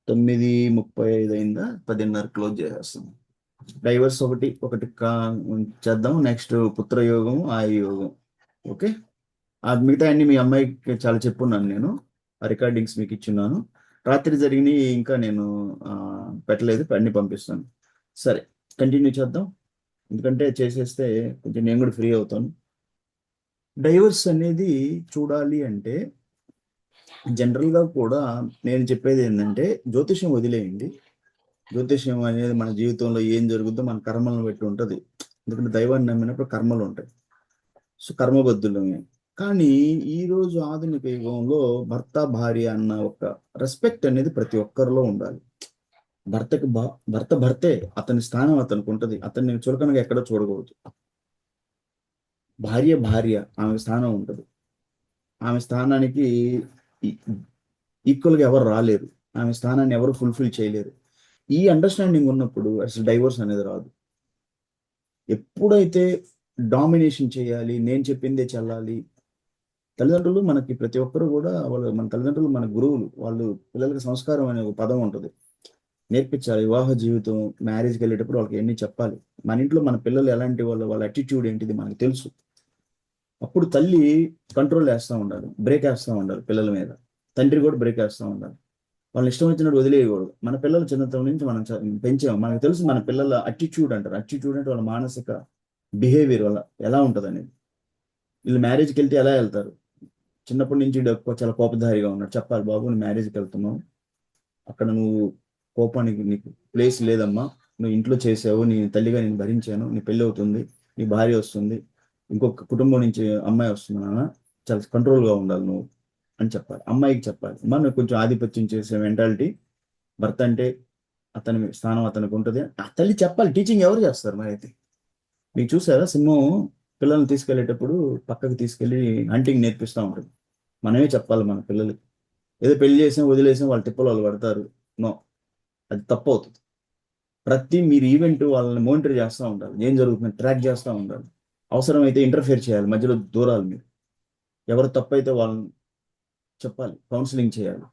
9:35 అయిందా, 10:30 క్లోజ్ చేసేస్తాం. డైవర్స్ ఒకటి ఒకటి చేద్దాం. నెక్స్ట్ పుత్రయోగం, ఆయుయోగం. ఓకే, ఆ మిగతా అన్ని మీ అమ్మాయికి చాలా చెప్పున్నాను నేను, ఆ రికార్డింగ్స్ మీకు ఇచ్చున్నాను. రాత్రి జరిగినవి ఇంకా నేను పెట్టలేదు, అన్ని పంపిస్తాను. సరే, కంటిన్యూ చేద్దాం. ఎందుకంటే చేసేస్తే కొంచెం నేను కూడా ఫ్రీ అవుతాను. డైవర్స్ అనేది చూడాలి అంటే జనరల్గా కూడా నేను చెప్పేది ఏంటంటే జ్యోతిష్యం వదిలేయండి. జ్యోతిష్యం అనేది మన జీవితంలో ఏం జరుగుతుందో మన కర్మలను బట్టి ఉంటుంది. ఎందుకంటే దైవాన్ని నమ్మినప్పుడు కర్మలు ఉంటాయి. సో కర్మబద్ధులమే. కానీ ఈరోజు ఆధునిక యుగంలో భర్త భార్య అన్న ఒక రెస్పెక్ట్ అనేది ప్రతి ఒక్కరిలో ఉండాలి. భర్తకి భర్త భర్తే, అతని స్థానం అతనికి ఉంటుంది. అతన్ని చులకనగా ఎక్కడ చూడకూడదు. భార్య భార్య, ఆమె స్థానం ఉంటుంది. ఆమె స్థానానికి ఈక్వల్గా ఎవరు రాలేరు, ఆమె స్థానాన్ని ఎవరు ఫుల్ఫిల్ చేయలేరు. ఈ అండర్స్టాండింగ్ ఉన్నప్పుడు అసలు డైవర్స్ అనేది రాదు. ఎప్పుడైతే డామినేషన్ చేయాలి, నేను చెప్పిందే చెల్లాలి. తల్లిదండ్రులు మనకి ప్రతి ఒక్కరు కూడా మన తల్లిదండ్రులు మన గురువులు. వాళ్ళు పిల్లలకి సంస్కారం అనే ఒక పదం ఉంటుంది, నేర్పించాలి. వివాహ జీవితం, మ్యారేజ్కి వెళ్ళేటప్పుడు వాళ్ళకి ఎన్ని చెప్పాలి. మన ఇంట్లో మన పిల్లలు ఎలాంటి వాళ్ళ అటిట్యూడ్ ఏంటిది మనకు తెలుసు. అప్పుడు తల్లి కంట్రోల్ వేస్తూ ఉండాలి, బ్రేక్ వేస్తూ ఉండాలి పిల్లల మీద. తండ్రి కూడా బ్రేక్ వేస్తూ ఉండాలి. వాళ్ళని ఇష్టం వచ్చినట్టు వదిలేయకూడదు. మన పిల్లలు చిన్నతనం నుంచి మనం పెంచాము, మనకు తెలుసు మన పిల్లల అటిట్యూడ్ అంటారు. అటిట్యూడ్ అంటే వాళ్ళ మానసిక బిహేవియర్ వల్ల ఎలా ఉంటుంది అనేది. వీళ్ళు మ్యారేజ్కి వెళ్తే ఎలా వెళ్తారు, చిన్నప్పటి నుంచి చాలా కోపధారిగా ఉన్నాడు, చెప్పాలి బాబు నువ్వు మ్యారేజ్కి వెళ్తున్నావు, అక్కడ నువ్వు కోపానికి నీకు ప్లేస్ లేదమ్మా, నువ్వు ఇంట్లో చేసావు, నీ తల్లిగా నేను భరించాను, నీ పెళ్ళి అవుతుంది, నీ భార్య వస్తుంది, ఇంకొక కుటుంబం నుంచి అమ్మాయి వస్తుంది నాన్న, చాలా కంట్రోల్గా ఉండాలి నువ్వు అని చెప్పాలి. అమ్మాయికి చెప్పాలి, అమ్మ నువ్వు కొంచెం ఆధిపత్యం చేసే మెంటాలిటీ, భర్త అంటే అతని స్థానం అతనికి ఉంటుంది. ఆ తల్లి చెప్పాలి. టీచింగ్ ఎవరు చేస్తారు మరి అయితే? మీకు చూసారా సింహం పిల్లల్ని తీసుకెళ్లేటప్పుడు పక్కకు తీసుకెళ్లి హంటింగ్ నేర్పిస్తూ ఉంటుంది. మనమే చెప్పాలి మన పిల్లలకి. ఏదో పెళ్లి చేసాం వదిలేసాం వాళ్ళ తిప్పలు వాళ్ళు పడతారు, నో, అది తప్పు అవుతుంది. మీరు ఈవెంట్ వాళ్ళని మానిటర్ చేస్తూ ఉండాలి, ఏం జరుగుతుంది ట్రాక్ చేస్తూ ఉండాలి. అవసరమైతే ఇంటర్ఫేర్ చేయాలి, మధ్యలో దూరాలు మీరు. ఎవరు తప్పు అయితే వాళ్ళని చెప్పాలి, కౌన్సిలింగ్ చేయాలి.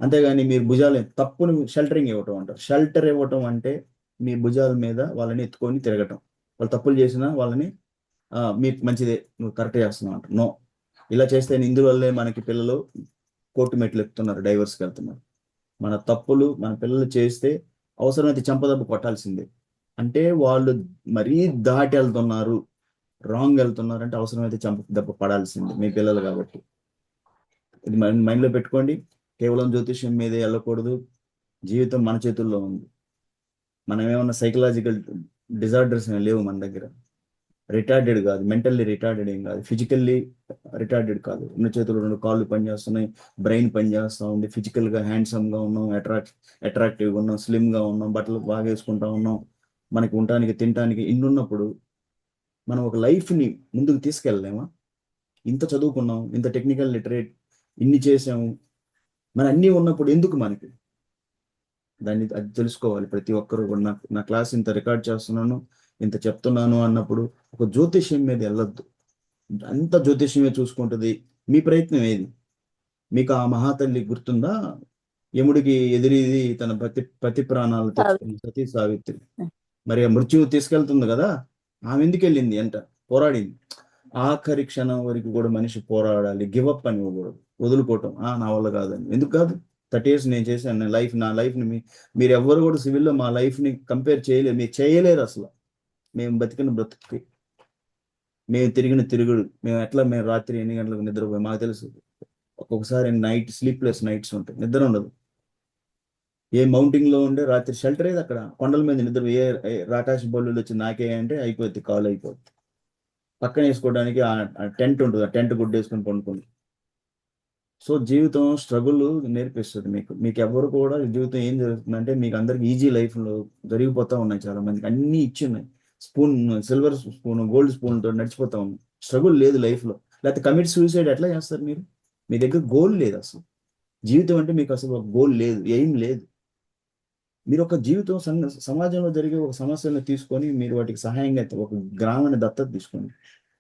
అంతేగాని మీరు భుజాలు తప్పుని షెల్టరింగ్ ఇవ్వటం అంటారు. షెల్టర్ ఇవ్వటం అంటే మీ భుజాల మీద వాళ్ళని ఎత్తుకొని తిరగటం. వాళ్ళు తప్పులు చేసినా వాళ్ళని మీకు మంచిదే, నువ్వు కరెక్ట్ చేస్తున్నావు అంటారు. నో, ఇలా చేస్తే ఇందువల్లే మనకి పిల్లలు కోర్టు మెట్లు ఎక్కుతున్నారు, డైవర్స్కి వెళ్తున్నారు. మన తప్పులు మన పిల్లలు చేస్తే అవసరమైతే చెంపదెబ్బ కొట్టాల్సిందే. అంటే వాళ్ళు మరీ దాటి వెళ్తున్నారు, రాంగ్ వెళ్తున్నారు అంటే అవసరమైతే చెంప దెబ్బ పడాల్సిందే మీ పిల్లలు కాబట్టి. ఇది మైండ్లో పెట్టుకోండి. కేవలం జ్యోతిష్యం మీదే వెళ్ళకూడదు. జీవితం మన చేతుల్లో ఉంది. మనం ఏమన్నా సైకలాజికల్ డిజార్డర్స్ లేవు మన దగ్గర. రిటార్డెడ్ కాదు, మెంటల్లీ రిటార్డెడ్ ఏం కాదు, ఫిజికల్లీ రిటార్డెడ్ కాదు. ఉన్న చేతులు 2 కాళ్ళు పనిచేస్తున్నాయి, బ్రెయిన్ పనిచేస్తూ ఉంది, ఫిజికల్గా హ్యాండ్సమ్గా ఉన్నాం, అట్రాక్టివ్గా ఉన్నాం, స్లిమ్గా ఉన్నాం, బట్టలు బాగా వేసుకుంటా ఉన్నాం. మనకి ఉండటానికి తినటానికి ఇన్ని ఉన్నప్పుడు మనం ఒక లైఫ్ని ముందుకు తీసుకెళ్ళలేమా? ఇంత చదువుకున్నాం, ఇంత టెక్నికల్ లిటరేట్, ఇన్ని చేసాము, మరి అన్నీ ఉన్నప్పుడు ఎందుకు మనకి? దాన్ని అది తెలుసుకోవాలి ప్రతి ఒక్కరు కూడా. నా క్లాస్ ఇంత రికార్డ్ చేస్తున్నాను, ఇంత చెప్తున్నాను అన్నప్పుడు ఒక జ్యోతిష్యం మీద వెళ్ళొద్దు. అంత జ్యోతిష్యమే చూసుకుంటుంది. మీ ప్రయత్నం ఏది? మీకు ఆ మహాతల్లి గుర్తుందా? యముడికి ఎదిరిది తన పతి ప్రాణాలు తెచ్చుకున్న సతీ సావిత్రి. మరి ఆ మృత్యువు తీసుకెళ్తుంది కదా, ఆమె ఎందుకు వెళ్ళింది అంట? పోరాడింది. ఆఖరి క్షణం వరకు కూడా మనిషి పోరాడాలి, గివప్ అని ఇవ్వకూడదు, వదులుకోవటం నా వల్ల కాదని. ఎందుకు కాదు? 30 years నేను చేశాను, నా లైఫ్ని మీరు ఎవ్వరు కూడా సివిల్లో మా లైఫ్ని కంపేర్ చేయలేరు, మీరు చేయలేరు అసలు. మేము బతికిన బ్రతుకి, మేము తిరిగిన తిరుగుడు, మేము రాత్రి ఎన్ని గంటలకు నిద్రపోయి మాకు తెలుసు. ఒక్కొక్కసారి స్లీప్లెస్ నైట్స్ ఉంటాయి, నిద్ర ఉండదు. ఏ మౌంటింగ్ లో ఉండే రాత్రి షెల్టర్ ఏది అక్కడ కొండల మీద నిద్ర, రాకాశ బల్లులు వచ్చి నాకే అంటే అయిపోద్ది, కాల్ అయిపోద్ది. పక్కన వేసుకోవడానికి ఆ టెంట్ ఉంటుంది, ఆ టెంట్ గుడ్డ వేసుకొని పండుకుంది. సో జీవితం స్ట్రగుల్ నేర్పిస్తుంది మీకు. మీకు ఎవరు కూడా జీవితం ఏం జరుగుతుందంటే మీకు అందరికి ఈజీ లైఫ్లో జరిగిపోతూ ఉన్నాయి. చాలా మందికి అన్నీ ఇచ్చి ఉన్నాయి, సిల్వర్ స్పూన్ గోల్డ్ స్పూన్తో నడిచిపోతా ఉన్నాయి. స్ట్రగుల్ లేదు లైఫ్లో. లేకపోతే కమిట్ సూసైడ్ ఎట్లా చేస్తారు మీరు? మీ దగ్గర గోల్ లేదు అసలు. జీవితం అంటే మీకు అసలు ఒక గోల్ లేదు, ఎయిమ్ లేదు. మీరు ఒక జీవితం సమాజంలో జరిగే ఒక సమస్యలను తీసుకొని మీరు వాటికి సహాయంగా ఒక గ్రామాన్ని దత్తత తీసుకోండి.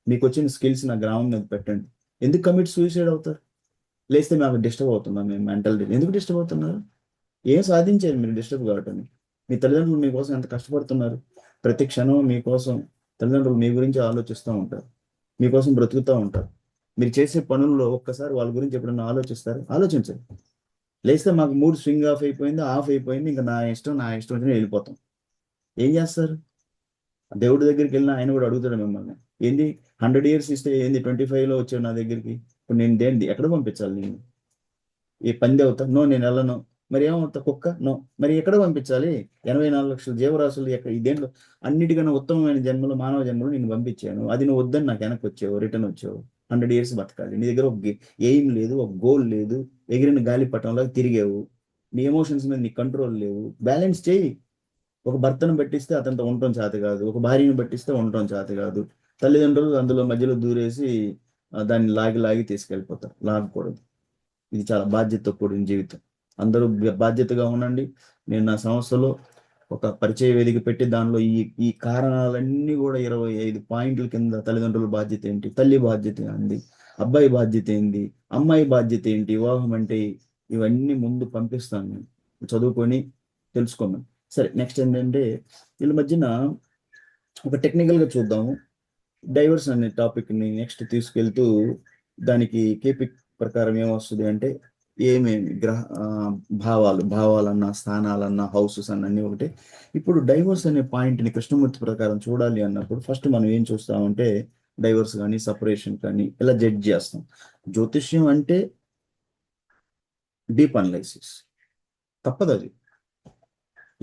మీకు వచ్చిన స్కిల్స్ నా గ్రామం మీద పెట్టండి. ఎందుకు కమిట్ సూసైడ్ అవుతారు? లేస్తే మాకు డిస్టర్బ్ అవుతున్నాం, మేము మెంటల్ ఎందుకు డిస్టర్బ్ అవుతున్నారు? ఏం సాధించారు మీరు డిస్టర్బ్ కావటం? మీ తల్లిదండ్రులు మీకోసం ఎంత కష్టపడుతున్నారు? ప్రతి క్షణం మీకోసం తల్లిదండ్రులు మీ గురించి ఆలోచిస్తూ ఉంటారు, మీకోసం బ్రతుకుతూ ఉంటారు. మీరు చేసే పనుల్లో ఒక్కసారి వాళ్ళ గురించి ఎప్పుడన్నా ఆలోచిస్తారు? ఆలోచించండి. లేస్తే మాకు మూడ్ స్వింగ్ ఆఫ్ అయిపోయింది, ఇంకా నా ఇష్టం వచ్చిన వెళ్ళిపోతాం. ఏం చేస్తారు? దేవుడి దగ్గరికి వెళ్ళినా ఆయన కూడా అడుగుతాడు మిమ్మల్ని, ఏంది 100 years ఇస్తే ఏంది 25లో వచ్చావు నా దగ్గరికి, ఇప్పుడు నేను దేని ఎక్కడ పంపించాలి? నేను ఈ పంది అవుతా? నో, నేను వెళ్ళను. మరి ఏమవుతా? కుక్క? నో. మరి ఎక్కడ పంపించాలి? 84 లక్షల జీవరాశులు ఎక్కడ ఇదేంట్లో అన్నిటికన్నా ఉత్తమమైన జన్మలు మానవ జన్మలు నేను పంపించాను, అది నువ్వు వద్దని నాకు వెనక్కి వచ్చావు, రిటర్న్ వచ్చావు. 100 years బతకాలి, నీ దగ్గర ఒక ఎయిమ్ లేదు, ఒక గోల్ లేదు, ఎగిరిన గాలిపటంలాగా తిరిగావు, నీ ఎమోషన్స్ మీద నీ కంట్రోల్ లేవు. బ్యాలెన్స్ చేయి. ఒక భర్తను పట్టిస్తే అతనితో ఉండటం చేత కాదు, ఒక భార్యను పట్టిస్తే ఉండటం చేత కాదు. తల్లిదండ్రులు అందులో మధ్యలో దూరేసి దాన్ని లాగి లాగి తీసుకెళ్ళిపోతారు. లాగకూడదు. ఇది చాలా బాధ్యతతో కూడిన జీవితం. అందరూ బాధ్యతగా ఉండండి. నేను నా సంస్థలో ఒక పరిచయ వేదిక పెట్టి దానిలో ఈ కారణాలన్నీ కూడా 25 పాయింట్ల కింద తల్లిదండ్రుల బాధ్యత ఏంటి, తల్లి బాధ్యత ఏంటి, అబ్బాయి బాధ్యత ఏంటి, అమ్మాయి బాధ్యత ఏంటి, వివాహం అంటే ఇవన్నీ ముందు పంపిస్తాను నేను, చదువుకొని తెలుసుకోమని. సరే, నెక్స్ట్ ఏంటంటే వీళ్ళ మధ్యన ఒక టెక్నికల్గా చూద్దాము. డైవర్స్ అనే టాపిక్ని నెక్స్ట్ తీసుకెళ్తూ దానికి కేపిక్ ప్రకారం ఏమొస్తుంది అంటే ఏమేమి భావాలన్నా స్థానాలన్నా హౌసెస్ అన్నీ ఒకటి. ఇప్పుడు డైవర్స్ అనే పాయింట్ని కృష్ణమూర్తి ప్రకారం చూడాలి అన్నప్పుడు ఫస్ట్ మనం ఏం చూస్తామంటే డైవర్స్ కానీ సపరేషన్ కానీ ఇలా జడ్జ్ చేస్తాం. జ్యోతిష్యం అంటే డీప్ అనలైసిస్, తప్పదు అది.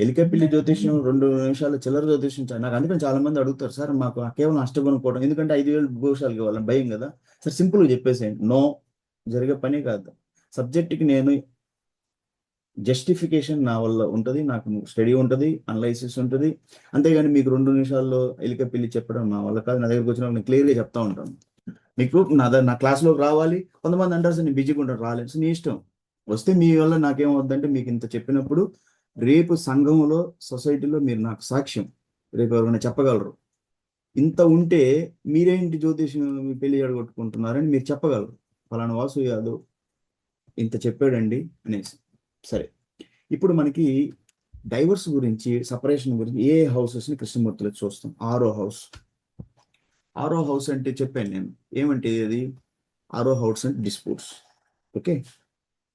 ఎలికపిల్లి జ్యోతిష్యం 2 నిమిషాలు చిల్లర జ్యోతిష్యం నాకు. అందుకని చాలా మంది అడుగుతారు, సార్ మాకు కేవలం అష్టగుణం కూడా ఎందుకంటే 5,000 భూషాలకి వాళ్ళని భయం కదా సార్. సింపుల్గా చెప్పేసేయండి, నో, జరిగే పని కాదు. సబ్జెక్ట్కి నేను జస్టిఫికేషన్ నా వల్ల ఉంటుంది, నాకు స్టడీ ఉంటుంది, అనలైసిస్ ఉంటుంది. అంతేగాని మీకు 2 నిమిషాల్లో ఎలికపిల్లి చెప్పడం నా వల్ల కాదు. నా దగ్గరకు వచ్చిన నేను క్లియర్గా చెప్తా ఉంటాను. మీకు నా క్లాస్లోకి రావాలి. కొంతమంది అంటారు సార్ నేను బిజీగా ఉంటాను రాలేదు. సో నీ ఇష్టం. వస్తే మీ వల్ల నాకేమవుద్దంటే మీకు ఇంత చెప్పినప్పుడు రేపు సంఘంలో సొసైటీలో మీరు నాకు సాక్ష్యం, రేపు ఎవరైనా చెప్పగలరు. ఇంత ఉంటే మీరేంటి జ్యోతిష్యం మీ పెళ్లి జడగొట్టుకుంటున్నారని మీరు చెప్పగలరు. ఫలానా వాసు యాదవ్ ఇంత చెప్పాడండి అనేసి. సరే, ఇప్పుడు మనకి డైవర్స్ గురించి, సపరేషన్ గురించి ఏ హౌసెస్ని కృష్ణమూర్తిలో చూస్తాం. ఆరో హౌస్. ఆరో హౌస్ అంటే చెప్పాను నేను ఏమంటే అది ఆరో హౌస్ అంటే డిస్ప్యూట్స్, ఓకే,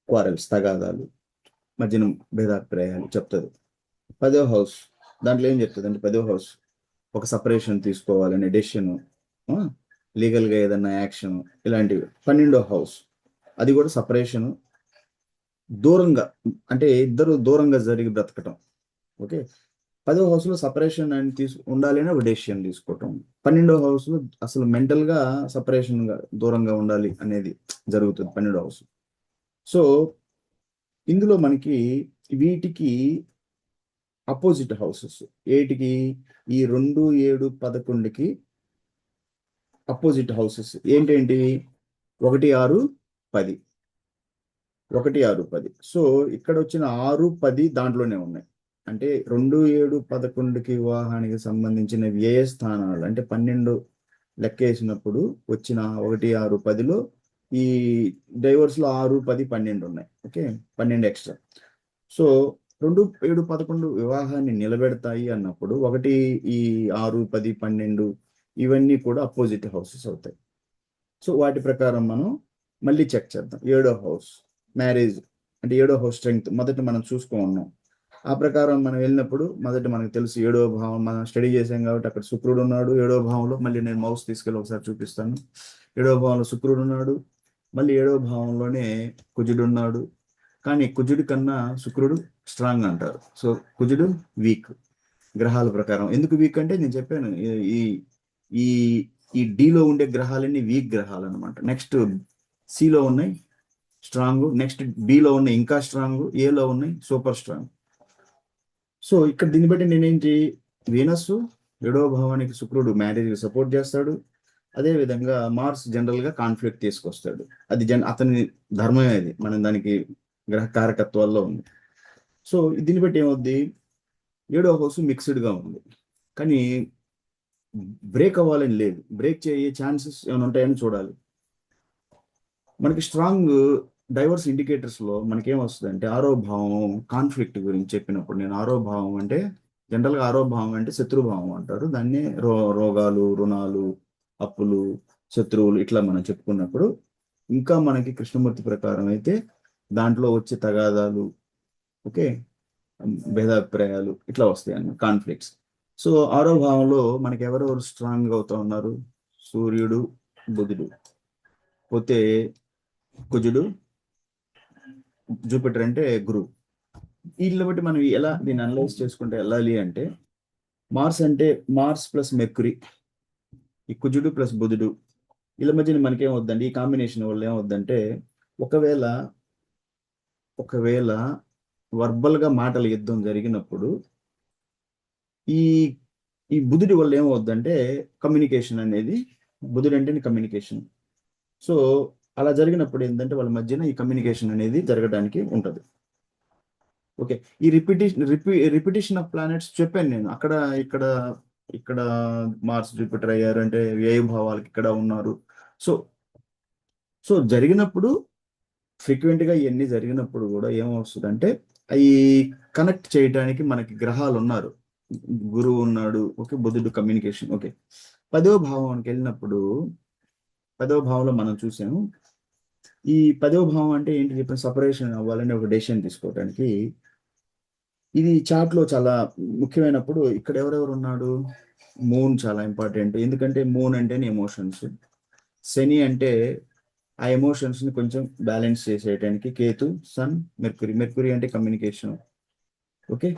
క్వారల్స్, తగాదాలు, మధ్యన భేదాభిప్రాయాలు చెప్తుంది. 10వ హౌస్ దాంట్లో ఏం చెప్తుంది అంటే 10వ హౌస్ ఒక సపరేషన్ తీసుకోవాలనే డెసిషన్, లీగల్గా ఏదన్నా యాక్షన్, ఇలాంటివి. 12వ హౌస్ అది కూడా సపరేషన్, దూరంగా అంటే ఇద్దరు దూరంగా జరిగి బ్రతకటం, ఓకే. 10వ హౌస్లో సపరేషన్ అని ఉండాలి అని ఒక డెసిషన్ తీసుకోవటం. 12వ హౌస్లో అసలు మెంటల్గా సపరేషన్గా దూరంగా ఉండాలి అనేది జరుగుతుంది 12వ హౌస్. సో ఇందులో మనకి వీటికి అపోజిట్ హౌసెస్ ఏటికి, ఈ 2, 7, 11కి అపోజిట్ హౌసెస్ ఏంటేంటి? 1, 6, 10. 1, 6, 10. సో ఇక్కడ వచ్చిన 6, 10 దాంట్లోనే ఉన్నాయి. అంటే 2, 7, 11కి వివాహానికి సంబంధించిన వ్యయ స్థానాలు అంటే 12 లెక్కేసినప్పుడు వచ్చిన 1, 6, 10లో ఈ డైవర్స్లో 6, 10, 12 ఉన్నాయి, ఓకే, 12 ఎక్స్ట్రా. సో 2, 7, 11 వివాహాన్ని నిలబెడతాయి అన్నప్పుడు 1, ఈ 6, 10, 12 ఇవన్నీ కూడా అపోజిట్ హౌసెస్ అవుతాయి. సో వాటి ప్రకారం మనం మళ్ళీ చెక్ చేద్దాం. 7వ హౌస్ మ్యారేజ్ అంటే 7వ హౌస్ స్ట్రెంగ్త్ మొదట మనం చూసుకున్నాం. ఆ ప్రకారం మనం వెళ్ళినప్పుడు మొదట మనకు తెలుసు 7వ భావం మనం స్టడీ చేసాం కాబట్టి అక్కడ శుక్రుడు ఉన్నాడు 7వ భావంలో. మళ్ళీ నేను మౌస్ తీసుకెళ్ళి ఒకసారి చూపిస్తాను. 7వ భావంలో శుక్రుడు ఉన్నాడు, మళ్ళీ 7వ భావంలోనే కుజుడు ఉన్నాడు. కానీ కుజుడి కన్నా శుక్రుడు స్ట్రాంగ్ అంటారు. సో కుజుడు వీక్ గ్రహాల ప్రకారం. ఎందుకు వీక్ అంటే నేను చెప్పాను, ఈ ఈ ఈ డిలో ఉండే గ్రహాలన్నీ వీక్ గ్రహాలు అనమాట. నెక్స్ట్ సిలో ఉన్నాయి స్ట్రాంగ్, నెక్స్ట్ బిలో ఉన్నాయి ఇంకా స్ట్రాంగ్, ఏలో ఉన్నాయి సూపర్ స్ట్రాంగ్. సో ఇక్కడ దీన్ని బట్టి నేనేంటి, వీనస్ 7వ భావానికి శుక్రుడు మ్యారేజ్ సపోర్ట్ చేస్తాడు. అదే విధంగా మార్స్ జనరల్ గా కాన్ఫ్లిక్ట్ తీసుకొస్తాడు. అది అతని ధర్మమే, అది మనం దానికి గ్రహ కారకత్వాల్లో ఉంది. సో దీన్ని బట్టి ఏమవుద్ది, 7వ హౌస్ మిక్స్డ్ గా ఉంది కానీ బ్రేక్ అవ్వాలని లేదు. బ్రేక్ చేయే ఛాన్సెస్ ఏమైనా ఉంటాయని చూడాలి. మనకి స్ట్రాంగ్ డైవర్స్ ఇండికేటర్స్ లో మనకేం వస్తుంది అంటే 6వ భావం కాన్ఫ్లిక్ట్ గురించి చెప్పినప్పుడు నేను 6వ భావం అంటే జనరల్ గా 6వ భావం అంటే శత్రుభావం అంటారు దాన్ని. రోగాలు, రుణాలు, అప్పులు, శత్రువులు ఇట్లా మనం చెప్పుకున్నప్పుడు ఇంకా మనకి కృష్ణమూర్తి ప్రకారం అయితే దాంట్లో వచ్చే తగాదాలు, ఓకే, భేదాభిప్రాయాలు ఇట్లా వస్తాయి అన్న కాన్ఫ్లిక్ట్స్. సో 6వ భావంలో మనకి ఎవరెవరు స్ట్రాంగ్ అవుతా ఉన్నారు, సూర్యుడు, బుధుడు, పోతే కుజుడు, జూపిటర్ అంటే గురువు. వీటిని బట్టి మనం ఎలా దీన్ని అనలైజ్ చేసుకుంటే వెళ్ళాలి అంటే మార్స్ అంటే మార్స్ ప్లస్ మెర్కురీ, ఈ కుజుడు ప్లస్ బుధుడు వీళ్ళ మధ్యన మనకేమవుద్దండి, ఈ కాంబినేషన్ వల్ల ఏమవుద్దంటే ఒకవేళ ఒకవేళ వర్బల్ గా మాటల యుద్ధం జరిగినప్పుడు ఈ ఈ బుధుడి వల్ల ఏమవుద్దంటే కమ్యూనికేషన్ అనేది, బుధుడు అంటే కమ్యూనికేషన్. సో అలా జరిగినప్పుడు ఏంటంటే వాళ్ళ మధ్యన ఈ కమ్యూనికేషన్ అనేది జరగడానికి ఉంటుంది. ఓకే, ఈ రిపిటేషన్ ఆఫ్ ప్లానెట్స్ చెప్పాను నేను. అక్కడ ఇక్కడ ఇక్కడ మార్స్ జూపిటర్ అయ్యారు అంటే వ్యయ భావాలకి ఇక్కడ ఉన్నారు. సో సో జరిగినప్పుడు ఫ్రీక్వెంట్ గా ఇవన్నీ జరిగినప్పుడు కూడా ఏమవుతుందంటే అవి కనెక్ట్ చేయడానికి మనకి గ్రహాలు ఉన్నారు. గురువు ఉన్నాడు, ఓకే, బుధుడు కమ్యూనికేషన్, ఓకే. 10వ భావానికి వెళ్ళినప్పుడు 10వ భావంలో మనం చూసాము ఈ 10వ భావం అంటే ఏంటి చెప్పిన సపరేషన్ అవ్వాలని ఒక డెసిషన్ తీసుకోవడానికి. ఇది చార్ట్ లో చాలా ముఖ్యమైనప్పుడు ఇక్కడ ఎవరెవరు ఉన్నాడు, మూన్ చాలా ఇంపార్టెంట్. ఎందుకంటే మూన్ అంటేనే ఎమోషన్స్, శని అంటే ఆ ఎమోషన్స్ ని కొంచెం బ్యాలెన్స్ చేసేయడానికి, కేతు, సన్, మెర్కురీ. మెర్కురీ అంటే కమ్యూనికేషన్, ఓకే.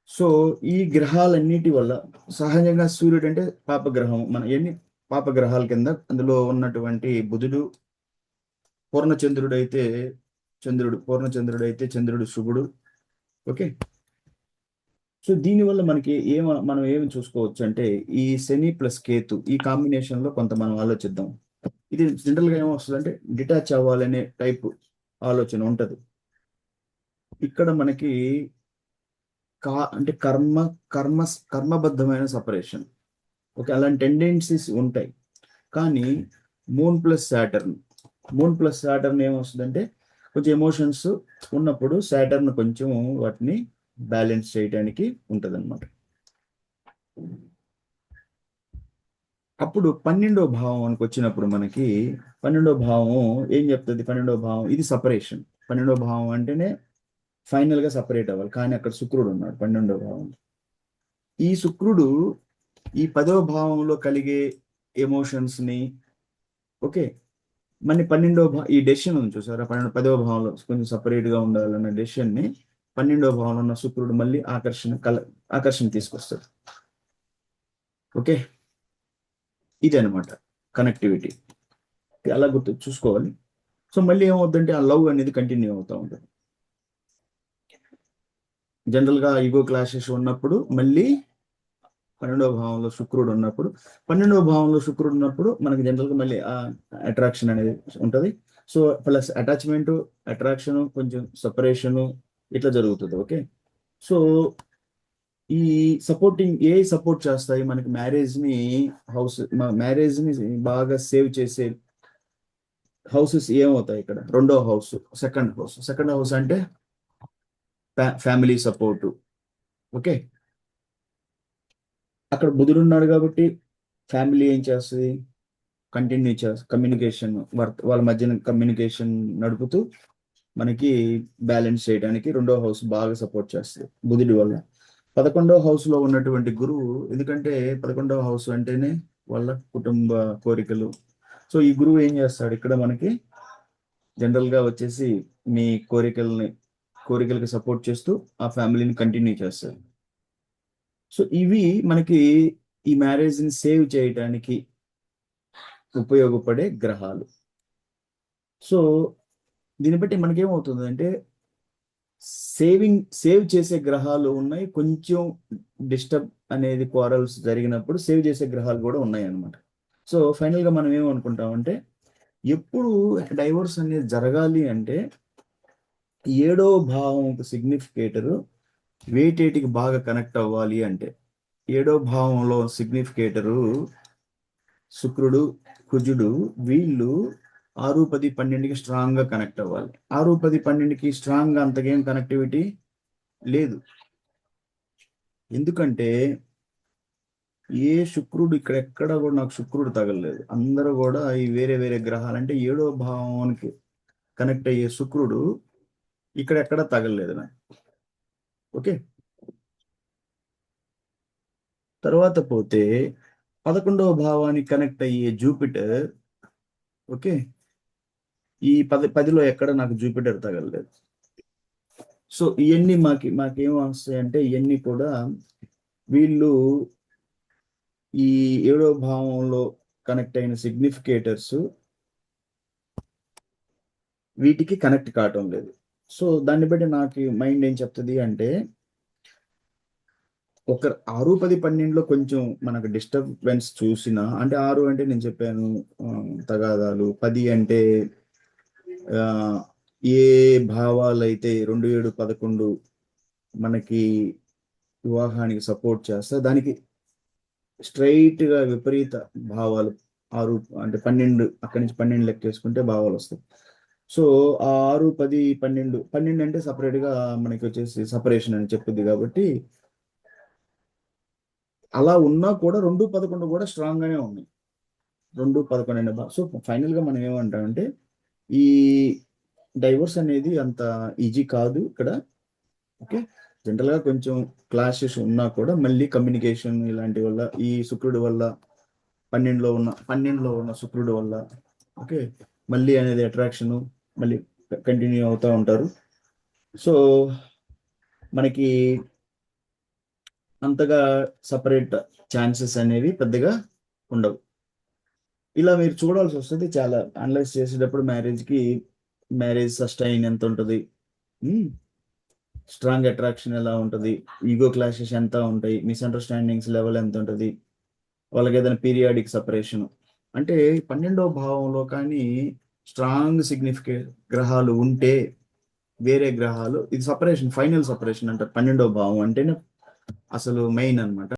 సో ఈ గ్రహాలన్నిటి వల్ల సహజంగా సూర్యుడు అంటే పాపగ్రహం, మన ఎన్ని పాపగ్రహాల కింద. అందులో ఉన్నటువంటి బుధుడు పూర్ణచంద్రుడైతే చంద్రుడు శుభుడు, ఓకే. సో దీనివల్ల మనకి మనం ఏమి చూసుకోవచ్చు అంటే ఈ శని ప్లస్ కేతు ఈ కాంబినేషన్ లో కొంత మనం ఆలోచిద్దాం. ఇది జనరల్ గా ఏమొస్తుంది అంటే డిటాచ్ అవ్వాలనే టైప్ ఆలోచన ఉంటది. ఇక్కడ మనకి అంటే కర్మబద్ధమైన సపరేషన్, ఓకే, అలాంటి టెండెన్సీస్ ఉంటాయి. కానీ మూన్ ప్లస్ సాటర్న్ ఏమొస్తుందంటే కొంచెం ఎమోషన్స్ ఉన్నప్పుడు సాటర్న్ కొంచెం వాటిని బ్యాలెన్స్ చేయడానికి ఉంటుంది అనమాట. అప్పుడు 12వ భావానికి వచ్చినప్పుడు మనకి 12వ భావం ఏం చెప్తుంది? 12వ భావం ఇది సపరేషన్. 12వ భావం అంటేనే ఫైనల్ గా సపరేట్ అవ్వాలి, కానీ అక్కడ శుక్రుడు ఉన్నాడు 12వ భావం. ఈ శుక్రుడు ఈ 10వ భావంలో కలిగే ఎమోషన్స్ ని, ఓకే, మన 12వ ఈ డెసిషన్ ఉంది చూసారా, 10వ భావంలో కొంచెం సపరేట్ గా ఉండాలన్న డెసిషన్ ని 12వ భావంలో ఉన్న శుక్రుడు మళ్ళీ ఆకర్షణ తీసుకొస్తాడు. ఓకే, ఇది అనమాట కనెక్టివిటీ. అలా గుర్తు చూసుకోవాలి. సో మళ్ళీ ఏమవుతుందంటే ఆ లవ్ అనేది కంటిన్యూ అవుతూ ఉంటుంది. జనరల్ గా ఈగో క్లాషెస్ ఉన్నప్పుడు మళ్ళీ 12వ భావంలో శుక్రుడు ఉన్నప్పుడు 12వ భావంలో శుక్రుడు ఉన్నప్పుడు మనకి జనరల్ గా మళ్ళీ ఆ అట్రాక్షన్ అనేది ఉంటుంది. సో ప్లస్ అటాచ్మెంట్, అట్రాక్షన్, కొంచెం సపరేషన్ ఇట్లా జరుగుతుంది. ఓకే, సో ఈ సపోర్ట్ చేస్తాయి మనకి మ్యారేజ్ ని బాగా సేవ్ చేసే హౌసెస్ ఏమవుతాయి? ఇక్కడ రెండో హౌస్, సెకండ్ హౌస్ అంటే ఫ్యామిలీ సపోర్ట్. ఓకే, అక్కడ బుధుడు ఉన్నాడు కాబట్టి ఫ్యామిలీ ఏం చేస్తుంది? కంటిన్యూ కమ్యూనికేషన్, వాళ్ళ మధ్యన కమ్యూనికేషన్ నడుపుతూ మనకి బ్యాలెన్స్ చేయడానికి రెండో హౌస్ బాగా సపోర్ట్ చేస్తుంది బుధుడి వల్ల. 11వ హౌస్ లో ఉన్నటువంటి గురువు, ఎందుకంటే 11వ హౌస్ అంటేనే వాళ్ళ కుటుంబ కోరికలు. సో ఈ గురువు ఏం చేస్తాడు ఇక్కడ మనకి? జనరల్ గా వచ్చేసి మీ కోరికలకి సపోర్ట్ చేస్తూ ఆ ఫ్యామిలీని కంటిన్యూ చేస్తారు. సో ఇవి మనకి ఈ మ్యారేజ్ ని సేవ్ చేయడానికి ఉపయోగపడే గ్రహాలు. సో దీన్ని బట్టి మనకేమవుతుంది అంటే సేవ్ చేసే గ్రహాలు ఉన్నాయి, కొంచెం డిస్టర్బ్ అనేది క్వారల్స్ జరిగినప్పుడు సేవ్ చేసే గ్రహాలు కూడా ఉన్నాయి అన్నమాట. సో ఫైనల్ గా మనం ఏమనుకుంటామంటే ఎప్పుడు డైవోర్స్ అనేది జరగాలి అంటే 7వ భావం సిగ్నిఫికేటర్ వేటేటికి బాగా కనెక్ట్ అవ్వాలి అంటే 7వ భావంలో సిగ్నిఫికేటరు శుక్రుడు, కుజుడు, వీళ్ళు 6, 10, 12కి స్ట్రాంగ్ గా కనెక్ట్ అవ్వాలి. 6, 10, 12కి స్ట్రాంగ్ గా అంతకేం కనెక్టివిటీ లేదు. ఎందుకంటే శుక్రుడు ఇక్కడ ఎక్కడ కూడా నాకు శుక్రుడు తగలలేదు. అందరూ కూడా ఈ వేరే వేరే గ్రహాలు అంటే 7వ భావానికి కనెక్ట్ అయ్యే శుక్రుడు ఇక్కడ ఎక్కడ తగలలేదు నాకు. ఓకే, తర్వాత పోతే 11వ భావానికి కనెక్ట్ అయ్యే జూపిటర్. ఓకే, ఈ 10లో ఎక్కడ నాకు జూపిటర్ తగలలేదు. సో ఇవన్నీ మాకేం వస్తాయి అంటే ఇవన్నీ కూడా వీళ్ళు ఈ 7వ భావంలో కనెక్ట్ అయిన సిగ్నిఫికేటర్స్ వీటికి కనెక్ట్ కావటం లేదు. సో దాన్ని బట్టి నాకు మైండ్ ఏం చెప్తుంది అంటే 6, 10, 12లో కొంచెం మనకు డిస్టర్బెన్స్ చూసినా, అంటే 6 అంటే నేను చెప్పాను తగాదాలు, 10 అంటే ఏ భావాలు అయితే 2, 7, 11 మనకి వివాహానికి సపోర్ట్ చేస్తా, దానికి స్ట్రైట్ గా విపరీత భావాలు 6 అంటే 12, అక్కడి నుంచి 12 లెక్కేసుకుంటే భావాలు వస్తాయి. సో ఆ 6, 10, 12 అంటే సపరేట్ గా మనకి వచ్చేసి సపరేషన్ అని చెప్పింది కాబట్టి అలా ఉన్నా కూడా 2, 11 కూడా స్ట్రాంగ్ గానే ఉన్నాయి. 2, 11 సో ఫైనల్ గా మనం ఏమంటామంటే ఈ డైవోర్స్ అనేది అంత ఈజీ కాదు ఇక్కడ. ఓకే, జనరల్ గా కొంచెం క్లాషెస్ ఉన్నా కూడా మళ్ళీ కమ్యూనికేషన్ ఇలాంటి వల్ల, ఈ శుక్రుడి వల్ల 12లో ఉన్న శుక్రుడి వల్ల, ఓకే, మళ్ళీ అనేది అట్రాక్షన్ మళ్ళీ కంటిన్యూ అవుతూ ఉంటారు. సో మనకి అంతగా సపరేట్ ఛాన్సెస్ అనేవి పెద్దగా ఉండవు. ఇలా మీరు చూడాల్సి వస్తుంది చాలా అనలైజ్ చేసేటప్పుడు. మ్యారేజ్ సస్టైన్ ఎంత ఉంటుంది, స్ట్రాంగ్ అట్రాక్షన్ ఎలా ఉంటుంది, ఈగో క్లాషెస్ ఎంత ఉంటాయి, మిస్అండర్స్టాండింగ్స్ లెవెల్ ఎంత ఉంటుంది, వాళ్ళకి ఏదైనా పీరియాడిక్ సపరేషన్ అంటే 12వ భావంలో కానీ స్ట్రాంగ్ సిగ్నిఫికెంట్ గ్రహాలు ఉంటే వేరే గ్రహాలు, ఇది సపరేషన్, ఫైనల్ సపరేషన్ అంటారు. 12వ భావం అంటేనే అసలు మెయిన్ అన్నమాట.